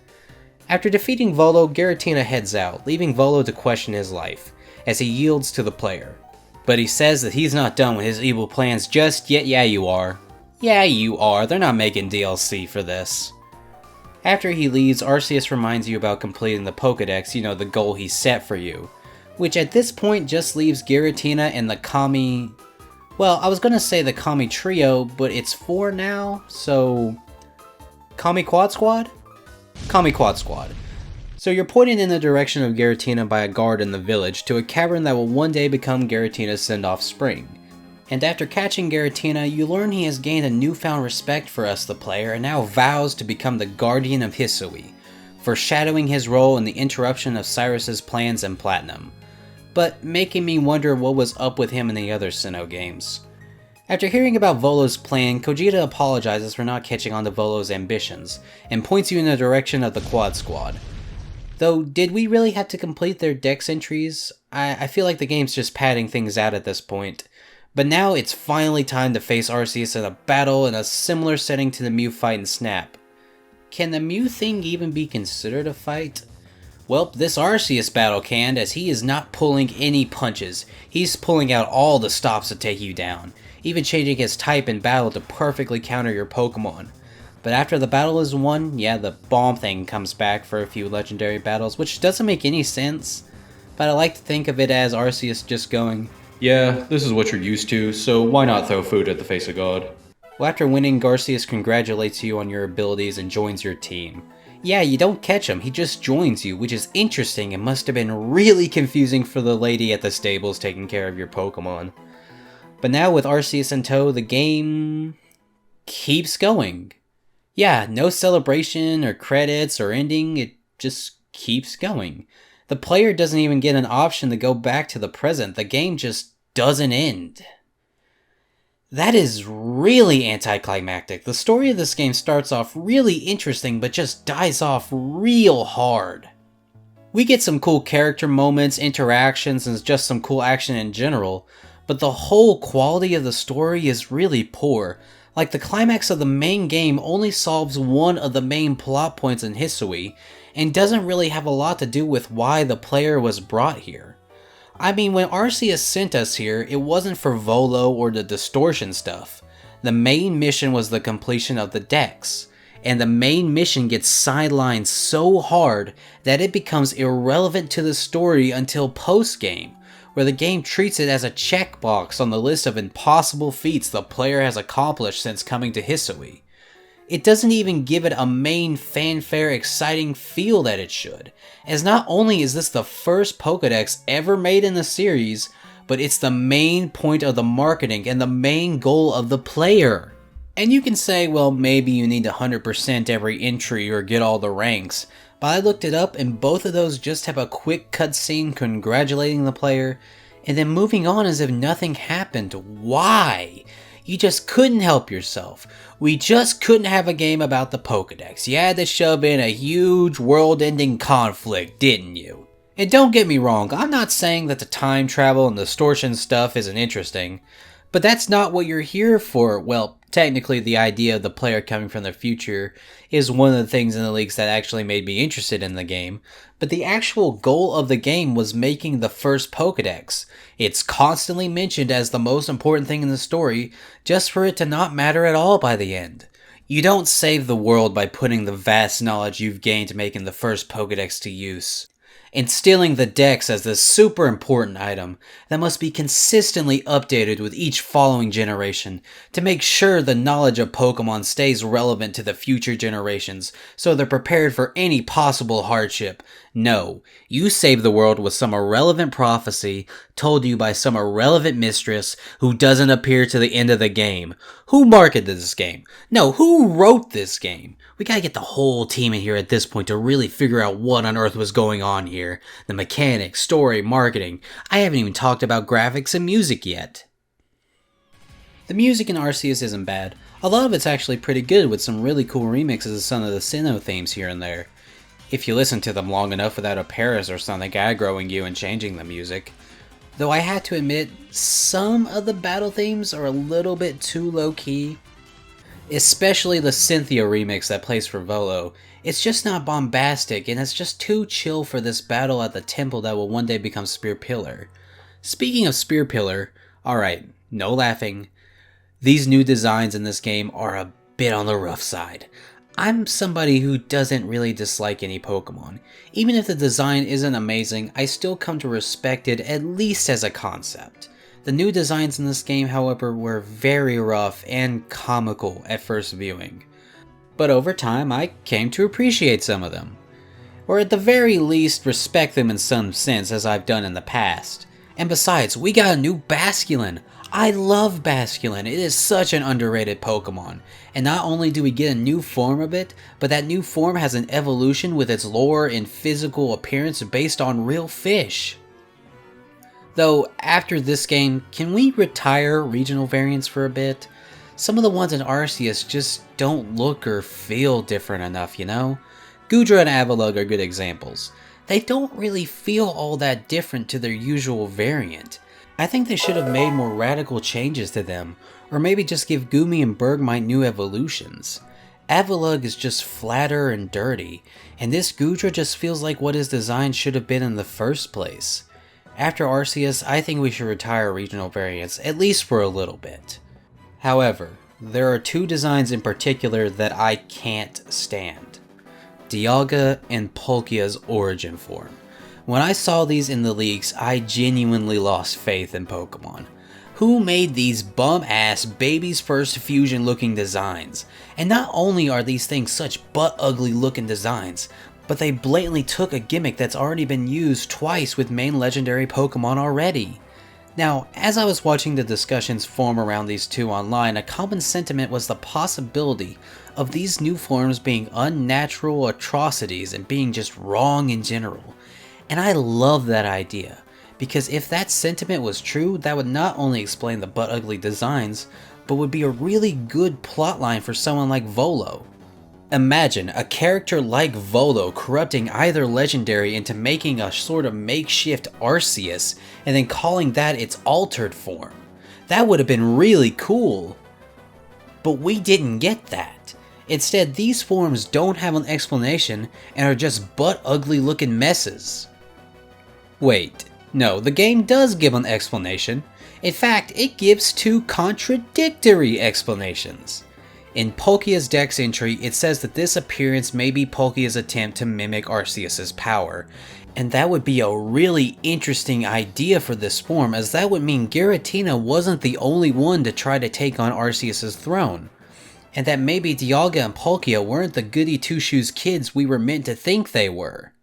After defeating Volo, Giratina heads out, leaving Volo to question his life, as he yields to the player. But he says that he's not done with his evil plans just yet. Yeah, you are. Yeah, you are. They're not making DLC for this. After he leaves, Arceus reminds you about completing the Pokédex, you know, the goal he set for you. Which at this point just leaves Giratina and the Kami... Well, I was gonna say the Kami Trio, but it's 4 now, so... Kami Quad Squad? Kami Quad Squad. So you're pointed in the direction of Giratina by a guard in the village to a cavern that will one day become Giratina's send-off spring. And after catching Giratina, you learn he has gained a newfound respect for us, the player, and now vows to become the Guardian of Hisui, foreshadowing his role in the interruption of Cyrus's plans in Platinum, but making me wonder what was up with him in the other Sinnoh games. After hearing about Volo's plan, Kojita apologizes for not catching on to Volo's ambitions, and points you in the direction of the Quad Squad. Though, did we really have to complete their Dex entries? I feel like the game's just padding things out at this point. But now it's finally time to face Arceus in a battle in a similar setting to the Mew fight in Snap. Can the Mew thing even be considered a fight? Well, this Arceus battle can, as he is not pulling any punches. He's pulling out all the stops to take you down, even changing his type in battle to perfectly counter your Pokemon. But after the battle is won, yeah, the bomb thing comes back for a few legendary battles, which doesn't make any sense. But I like to think of it as Arceus just going, "Yeah, this is what you're used to, so why not throw food at the face of God?" Well, after winning, Arceus congratulates you on your abilities and joins your team. Yeah, you don't catch him, he just joins you, which is interesting and must have been really confusing for the lady at the stables taking care of your Pokemon. But now with Arceus in tow, the game keeps going. Yeah, no celebration or credits or ending, it just keeps going. The player doesn't even get an option to go back to the present, the game just doesn't end. That is really anticlimactic. The story of this game starts off really interesting, but just dies off real hard. We get some cool character moments, interactions, and just some cool action in general, but the whole quality of the story is really poor. Like, the climax of the main game only solves one of the main plot points in Hisui, and doesn't really have a lot to do with why the player was brought here. I mean, when Arceus sent us here, it wasn't for Volo or the distortion stuff. The main mission was the completion of the Dex, and the main mission gets sidelined so hard that it becomes irrelevant to the story until post-game, where the game treats it as a checkbox on the list of impossible feats the player has accomplished since coming to Hisui. It doesn't even give it a main fanfare exciting feel that it should, as not only is this the first Pokédex ever made in the series, but it's the main point of the marketing and the main goal of the player. And you can say, well, maybe you need to 100% every entry or get all the ranks, but I looked it up and both of those just have a quick cutscene congratulating the player, and then moving on as if nothing happened. Why? You just couldn't help yourself. We just couldn't have a game about the Pokédex. You had to shove in a huge world-ending conflict, didn't you? And don't get me wrong, I'm not saying that the time travel and distortion stuff isn't interesting, but that's not what you're here for. Well, technically the idea of the player coming from the future is one of the things in the leaks that actually made me interested in the game, but the actual goal of the game was making the first Pokédex. It's constantly mentioned as the most important thing in the story, just for it to not matter at all by the end. You don't save the world by putting the vast knowledge you've gained making the first Pokédex to use. Instilling the Dex as this super important item that must be consistently updated with each following generation to make sure the knowledge of Pokemon stays relevant to the future generations so they're prepared for any possible hardship. No, you save the world with some irrelevant prophecy told you by some irrelevant mistress who doesn't appear to the end of the game. Who marketed this game? No, who wrote this game? We gotta get the whole team in here at this point to really figure out what on earth was going on here. The mechanics, story, marketing. I haven't even talked about graphics and music yet. The music in Arceus isn't bad. A lot of it's actually pretty good with some really cool remixes of some of the Sinnoh themes here and there, if you listen to them long enough without a Paris or something aggroing you and changing the music. Though I have to admit, some of the battle themes are a little bit too low-key. Especially the Cynthia remix that plays for Volo. It's just not bombastic, and it's just too chill for this battle at the temple that will one day become Spear Pillar. Speaking of Spear Pillar, alright, no laughing. These new designs in this game are a bit on the rough side. I'm somebody who doesn't really dislike any Pokemon. Even if the design isn't amazing, I still come to respect it at least as a concept. The new designs in this game, however, were very rough and comical at first viewing. But over time, I came to appreciate some of them. Or at the very least, respect them in some sense as I've done in the past. And besides, we got a new Basculin! I love Basculin, it is such an underrated Pokemon. And not only do we get a new form of it, but that new form has an evolution with its lore and physical appearance based on real fish. Though, after this game, can we retire regional variants for a bit? Some of the ones in Arceus just don't look or feel different enough, you know? Goodra and Avalugg are good examples. They don't really feel all that different to their usual variant. I think they should have made more radical changes to them, or maybe just give Gumi and Bergmite new evolutions. Avalugg is just flatter and dirty, and this Goodra just feels like what his design should have been in the first place. After Arceus, I think we should retire regional variants, at least for a little bit. However, there are two designs in particular that I can't stand. Dialga and Palkia's origin form. When I saw these in the leaks, I genuinely lost faith in Pokemon. Who made these bum-ass baby's first fusion looking designs? And not only are these things such butt-ugly looking designs, but they blatantly took a gimmick that's already been used twice with main legendary Pokemon already. Now, as I was watching the discussions form around these two online, a common sentiment was the possibility of these new forms being unnatural atrocities and being just wrong in general. And I love that idea, because if that sentiment was true, that would not only explain the butt-ugly designs, but would be a really good plotline for someone like Volo. Imagine a character like Volo corrupting either legendary into making a sort of makeshift Arceus, and then calling that its altered form. That would have been really cool. But we didn't get that. Instead, these forms don't have an explanation and are just butt-ugly looking messes. Wait, no, the game does give an explanation. In fact, it gives two contradictory explanations. In Palkia's Dex entry, it says that this appearance may be Palkia's attempt to mimic Arceus' power, and that would be a really interesting idea for this form, as that would mean Giratina wasn't the only one to try to take on Arceus' throne, and that maybe Dialga and Palkia weren't the goody two-shoes kids we were meant to think they were.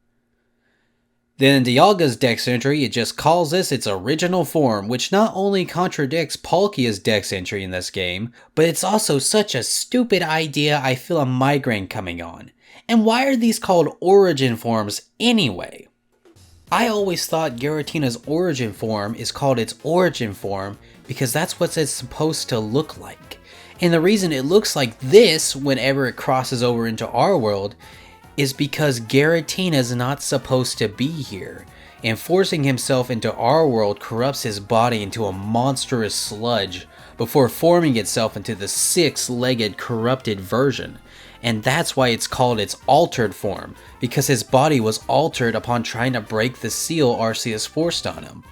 Then in Dialga's Dex entry, it just calls this its original form, which not only contradicts Palkia's Dex entry in this game, but it's also such a stupid idea I feel a migraine coming on. And why are these called origin forms anyway? I always thought Giratina's origin form is called its origin form because that's what it's supposed to look like. And the reason it looks like this whenever it crosses over into our world is because Giratina's not supposed to be here, and forcing himself into our world corrupts his body into a monstrous sludge before forming itself into the six-legged corrupted version. And that's why it's called its altered form, because his body was altered upon trying to break the seal Arceus forced on him.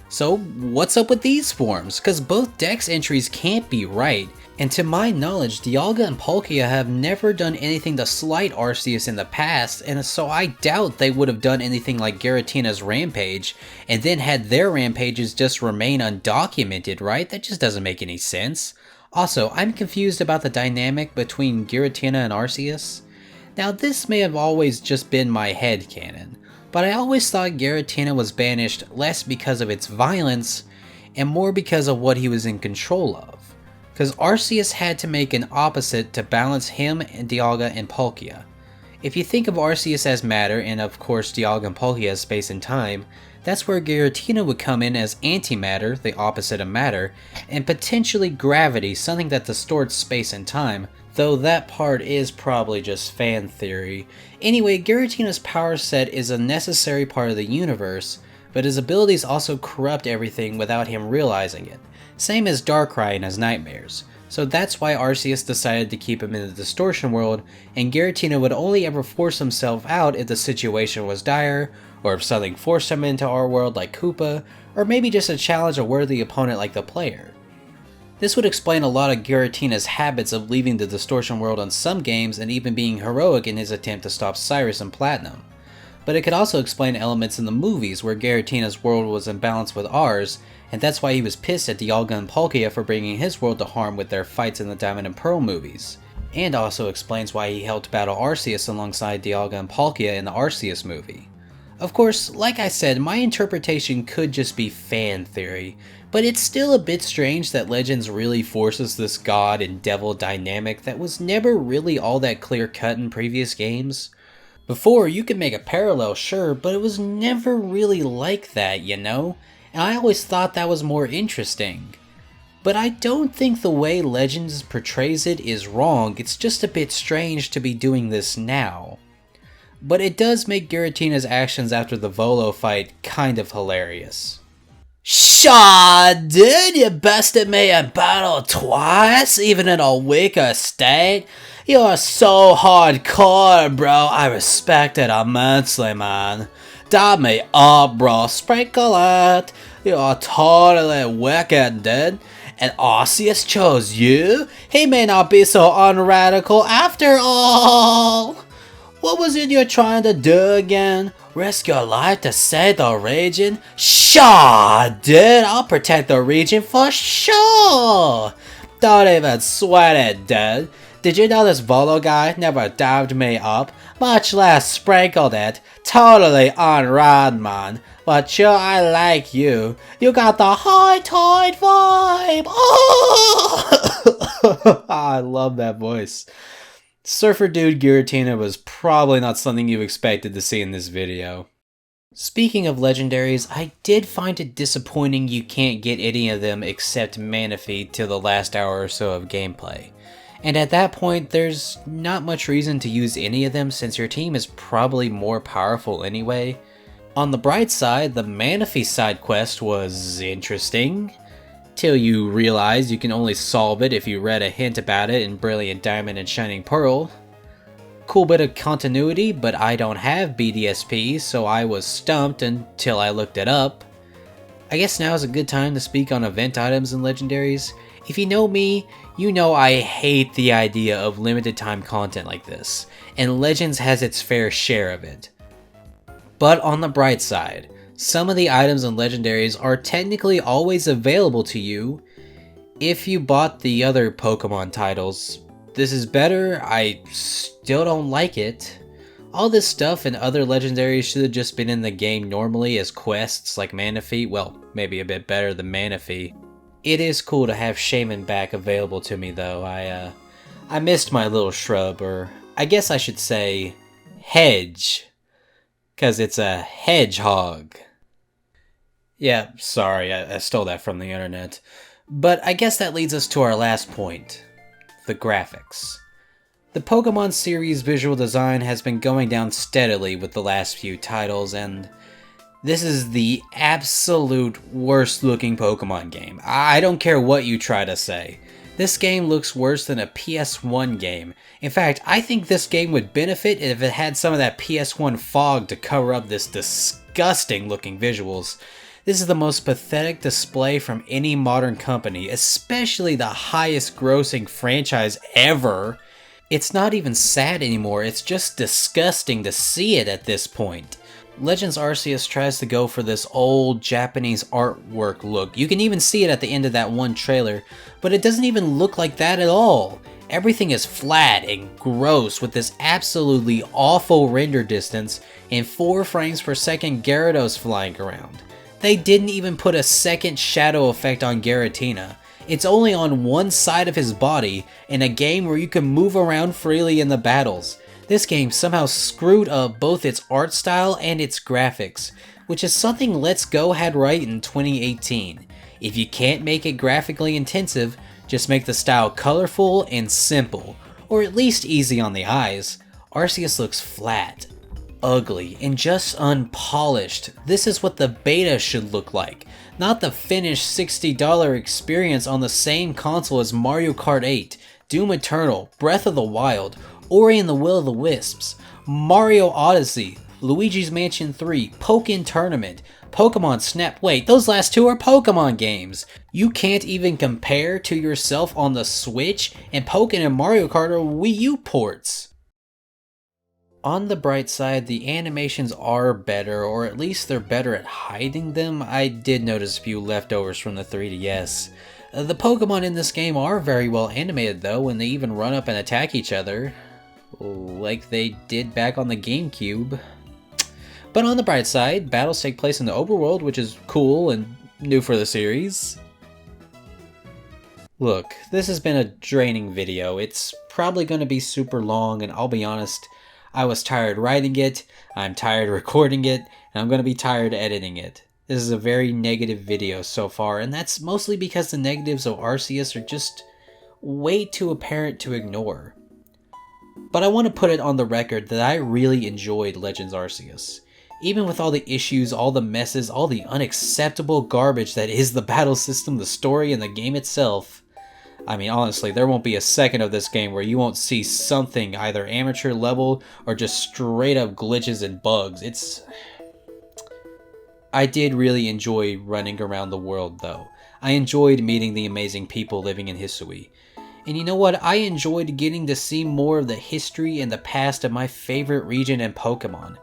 So what's up with these forms? Because both Dex entries can't be right, and to my knowledge, Dialga and Palkia have never done anything to slight Arceus in the past, and so I doubt they would have done anything like Giratina's rampage, and then had their rampages just remain undocumented, right? That just doesn't make any sense. Also, I'm confused about the dynamic between Giratina and Arceus. Now, this may have always just been my headcanon, but I always thought Giratina was banished less because of its violence, and more because of what he was in control of. Because Arceus had to make an opposite to balance him and Dialga and Palkia. If you think of Arceus as matter, and of course Dialga and Palkia as space and time, That's where Giratina would come in as antimatter, the opposite of matter, and potentially gravity, something that distorts space and time, though that part is probably just fan theory. Anyway, Giratina's power set is a necessary part of the universe, but his abilities also corrupt everything without him realizing it, same as Darkrai in his nightmares. So that's why Arceus decided to keep him in the distortion world, and Giratina would only ever force himself out if the situation was dire, or if something forced him into our world like Koopa, or maybe just to challenge a worthy opponent like the player. This would explain a lot of Giratina's habits of leaving the distortion world on some games and even being heroic in his attempt to stop Cyrus and Platinum. But it could also explain elements in the movies where Giratina's world was in balance with ours, and that's why he was pissed at Dialga and Palkia for bringing his world to harm with their fights in the Diamond and Pearl movies. And also explains why he helped battle Arceus alongside Dialga and Palkia in the Arceus movie. Of course, like I said, my interpretation could just be fan theory, but it's still a bit strange that Legends really forces this god and devil dynamic that was never really all that clear cut in previous games. Before, you could make a parallel, sure, but it was never really like that, you know? And I always thought that was more interesting. But I don't think the way Legends portrays it is wrong, it's just a bit strange to be doing this now. But it does make Giratina's actions after the Volo fight kind of hilarious. Shaw, dude, you bested me in battle twice, even in a weaker state? You're so hardcore, bro. I respect it immensely, man. Dab me up, bro. Sprinkle it. You're totally wicked, dude. And Arceus chose you? He may not be so unradical after all. What was it you're trying to do again? Risk your life to save the region? Sure, dude. I'll protect the region for sure. Don't even sweat it, dude. Did you know this Volo guy never dabbed me up, much less sprinkled it? Totally unrad, man. But sure, I like you. You got the high tide vibe. Oh! I love that voice. Surfer Dude Giratina was probably not something you expected to see in this video. Speaking of legendaries, I did find it disappointing you can't get any of them except Manaphy till the last hour or so of gameplay. And at that point, there's not much reason to use any of them since your team is probably more powerful anyway. On the bright side, the Manaphy side quest was interesting, till you realize you can only solve it if you read a hint about it in Brilliant Diamond and Shining Pearl. Cool bit of continuity, but I don't have BDSP, so I was stumped until I looked it up. I guess now is a good time to speak on event items and legendaries. If you know me, you know I hate the idea of limited time content like this, and Legends has its fair share of it. But on the bright side, some of the items and legendaries are technically always available to you if you bought the other Pokemon titles. This is better, I still don't like it. All this stuff and other legendaries should have just been in the game normally as quests like Manaphy, well, maybe a bit better than Manaphy. It is cool to have Shaman back available to me though. I missed my little shrub, or I guess I should say hedge, cause it's a hedgehog. Yeah, sorry, I stole that from the internet. But I guess that leads us to our last point, the graphics. The Pokemon series visual design has been going down steadily with the last few titles, and this is the absolute worst looking Pokemon game. I don't care what you try to say. This game looks worse than a PS1 game. In fact, I think this game would benefit if it had some of that PS1 fog to cover up this disgusting looking visuals. This is the most pathetic display from any modern company, especially the highest grossing franchise ever. It's not even sad anymore, it's just disgusting to see it at this point. Legends Arceus tries to go for this old Japanese artwork look. You can even see it at the end of that one trailer, but it doesn't even look like that at all. Everything is flat and gross with this absolutely awful render distance and 4 frames per second Gyarados flying around. They didn't even put a second shadow effect on Giratina. It's only on one side of his body in a game where you can move around freely in the battles. This game somehow screwed up both its art style and its graphics. which is something Let's Go had right in 2018. If you can't make it graphically intensive, just make the style colorful and simple, or at least easy on the eyes. Arceus looks flat, ugly, and just unpolished. This is what the beta should look like, not the finished $60 experience on the same console as Mario Kart 8, Doom Eternal, Breath of the Wild, Ori and the Will of the Wisps, Mario Odyssey, Luigi's Mansion 3, Pokken Tournament, Pokemon Snap. Wait, those last two are Pokemon games. You can't even compare to yourself on the Switch, and Pokken and Mario Kart are Wii U ports. On the bright side, the animations are better, or at least they're better at hiding them. I did notice a few leftovers from the 3DS. The Pokemon in this game are very well animated though, and they even run up and attack each other, like they did back on the GameCube. But on the bright side, battles take place in the overworld, which is cool and new for the series. Look, this has been a draining video. It's probably going to be super long, and I'll be honest, I was tired writing it, I'm tired recording it, and I'm going to be tired editing it. This is a very negative video so far, and that's mostly because the negatives of Arceus are just way too apparent to ignore. But I want to put it on the record that I really enjoyed Legends Arceus. Even with all the issues, all the messes, all the unacceptable garbage that is the battle system, the story, and the game itself. I mean, honestly, there won't be a second of this game where you won't see something either amateur level or just straight up glitches and bugs. I did really enjoy running around the world though. I enjoyed meeting the amazing people living in Hisui. And you know what? I enjoyed getting to see more of the history and the past of my favorite region and Pokemon.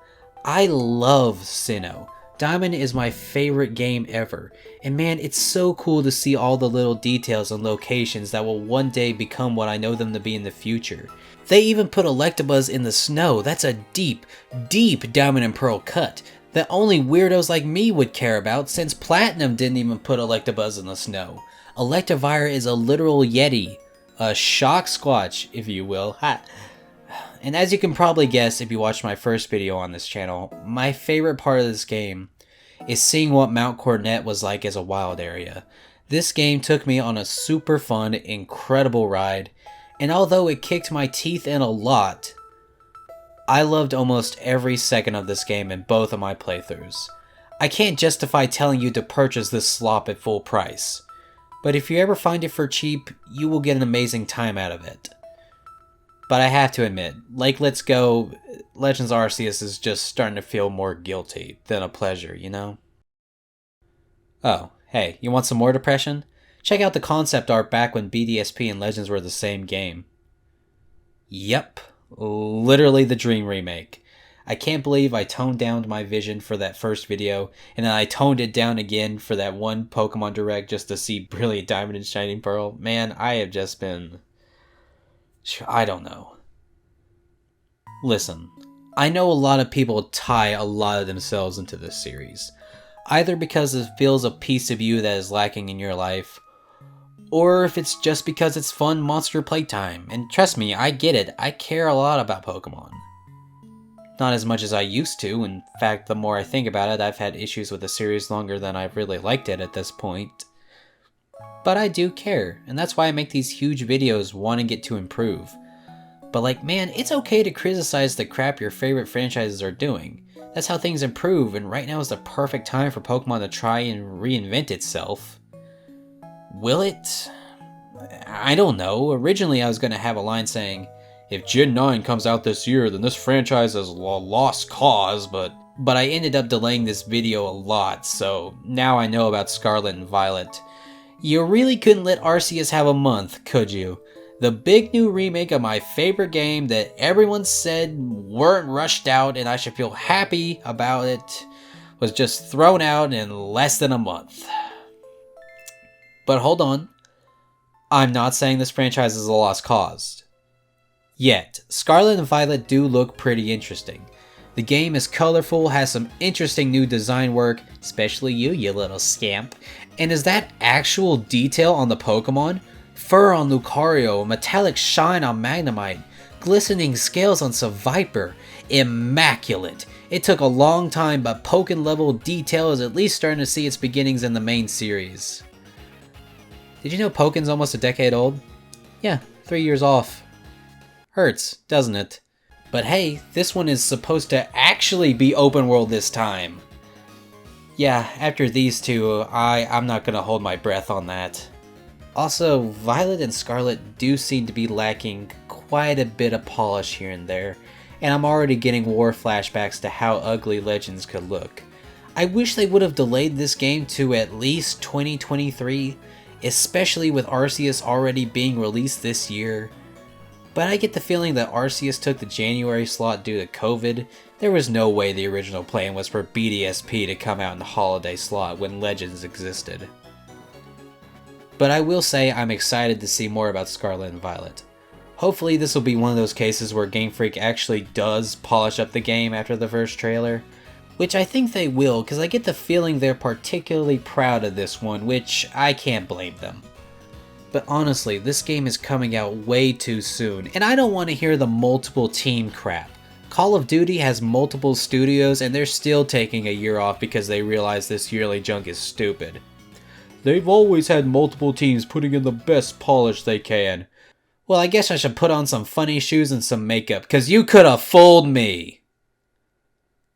I love Sinnoh. Diamond is my favorite game ever, and man, it's so cool to see all the little details and locations that will one day become what I know them to be in the future. They even put Electabuzz in the snow. That's a deep, deep Diamond and Pearl cut that only weirdos like me would care about, since Platinum didn't even put Electabuzz in the snow. Electivire is a literal Yeti, a shock squatch, if you will. Ha. And as you can probably guess if you watched my first video on this channel, my favorite part of this game is seeing what Mount Coronet was like as a wild area. This game took me on a super fun, incredible ride, and although it kicked my teeth in a lot, I loved almost every second of this game in both of my playthroughs. I can't justify telling you to purchase this slop at full price, but if you ever find it for cheap, you will get an amazing time out of it. But I have to admit, like Let's Go, Legends Arceus is just starting to feel more guilty than a pleasure, you know? Oh, hey, you want some more depression? Check out the concept art back when BDSP and Legends were the same game. Yep, literally the Dream Remake. I can't believe I toned down my vision for that first video, and then I toned it down again for that one Pokemon Direct just to see Brilliant Diamond and Shining Pearl. Man, I have just been... I don't know. Listen, I know a lot of people tie a lot of themselves into this series, either because it feels a piece of you that is lacking in your life, or if it's just because it's fun monster playtime. And trust me, I get it, I care a lot about Pokemon. Not as much as I used to. In fact, the more I think about it, I've had issues with the series longer than I've really liked it at this point. But I do care, and that's why I make these huge videos wanting it to improve. But like, man, it's okay to criticize the crap your favorite franchises are doing. That's how things improve, and right now is the perfect time for Pokemon to try and reinvent itself. Will it? I don't know. Originally I was going to have a line saying, if Gen 9 comes out this year, then this franchise is a lost cause, but I ended up delaying this video a lot, so now I know about Scarlet and Violet. You really couldn't let Arceus have a month, could you? The big new remake of my favorite game that everyone said weren't rushed out and I should feel happy about it was just thrown out in less than a month. But hold on. I'm not saying this franchise is a lost cause. Yet, Scarlet and Violet do look pretty interesting. The game is colorful, has some interesting new design work, especially you little scamp. And is that actual detail on the Pokemon? Fur on Lucario, metallic shine on Magnemite, glistening scales on Viper. Immaculate. It took a long time, but Pokken level detail is at least starting to see its beginnings in the main series. Did you know Pokken's almost a decade old? Yeah, 3 years off. Hurts, doesn't it? But hey, this one is supposed to actually be open world this time. Yeah, after these two, I'm not gonna hold my breath on that. Also, Violet and Scarlet do seem to be lacking quite a bit of polish here and there, and I'm already getting war flashbacks to how ugly Legends could look. I wish they would have delayed this game to at least 2023, especially with Arceus already being released this year. But I get the feeling that Arceus took the January slot due to COVID. There was no way the original plan was for BDSP to come out in the holiday slot when Legends existed. But I will say I'm excited to see more about Scarlet and Violet. Hopefully this will be one of those cases where Game Freak actually does polish up the game after the first trailer, which I think they will, because I get the feeling they're particularly proud of this one, which I can't blame them. But honestly, this game is coming out way too soon, and I don't want to hear the multiple team crap. Call of Duty has multiple studios and they're still taking a year off because they realize this yearly junk is stupid. They've always had multiple teams putting in the best polish they can. Well, I guess I should put on some funny shoes and some makeup, cause you could have fooled me!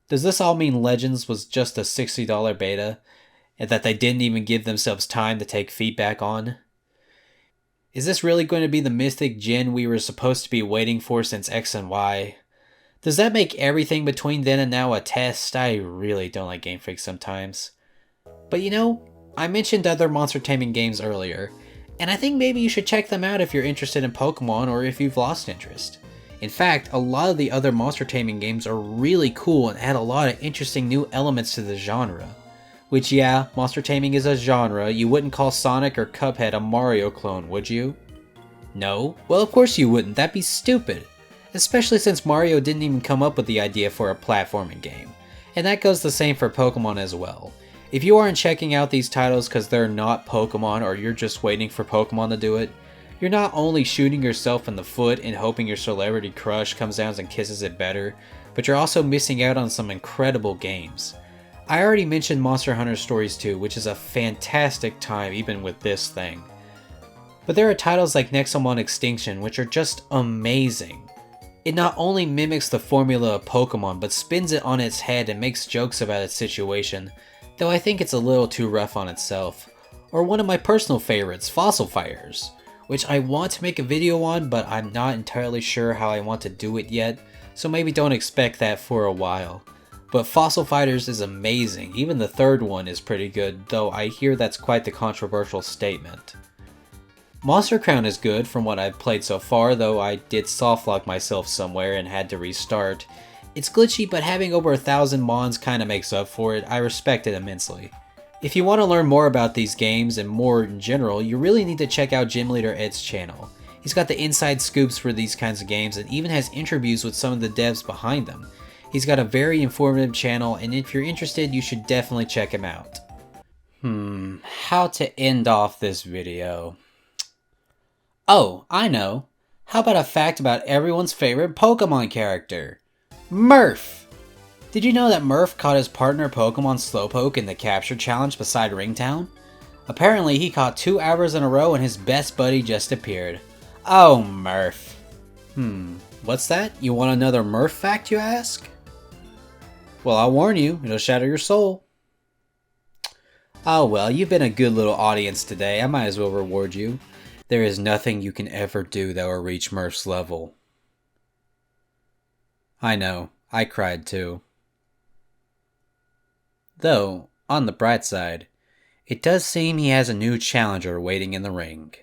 Does this all mean Legends was just a $60 beta, and that they didn't even give themselves time to take feedback on? Is this really going to be the Mythic Gen we were supposed to be waiting for since X and Y? Does that make everything between then and now a test? I really don't like Game Freak sometimes. But you know, I mentioned other monster taming games earlier, and I think maybe you should check them out if you're interested in Pokemon or if you've lost interest. In fact, a lot of the other monster taming games are really cool and add a lot of interesting new elements to the genre. Which yeah, monster taming is a genre. You wouldn't call Sonic or Cuphead a Mario clone, would you? No? Well, of course you wouldn't, that'd be stupid. Especially since Mario didn't even come up with the idea for a platforming game. And that goes the same for Pokemon as well. If you aren't checking out these titles because they're not Pokemon or you're just waiting for Pokemon to do it, you're not only shooting yourself in the foot and hoping your celebrity crush comes down and kisses it better, but you're also missing out on some incredible games. I already mentioned Monster Hunter Stories 2, which is a fantastic time even with this thing. But there are titles like Nexomon Extinction which are just amazing. It not only mimics the formula of Pokemon, but spins it on its head and makes jokes about its situation, though I think it's a little too rough on itself. Or one of my personal favorites, Fossil Fighters, which I want to make a video on, but I'm not entirely sure how I want to do it yet, so maybe don't expect that for a while. But Fossil Fighters is amazing, even the third one is pretty good, though I hear that's quite the controversial statement. Monster Crown is good from what I've played so far, though I did softlock myself somewhere and had to restart. It's glitchy, but having over 1,000 mons kinda makes up for it. I respect it immensely. If you want to learn more about these games and more in general, you really need to check out Gym Leader Ed's channel. He's got the inside scoops for these kinds of games and even has interviews with some of the devs behind them. He's got a very informative channel, and if you're interested, you should definitely check him out. How to end off this video? Oh, I know. How about a fact about everyone's favorite Pokemon character? Murph! Did you know that Murph caught his partner Pokemon Slowpoke in the capture challenge beside Ringtown? Apparently he caught 2 hours in a row and his best buddy just appeared. Oh, Murph. What's that? You want another Murph fact, you ask? Well, I'll warn you, it'll shatter your soul. Oh well, you've been a good little audience today, I might as well reward you. There is nothing you can ever do that will reach Murph's level. I know, I cried too. Though, on the bright side, it does seem he has a new challenger waiting in the ring.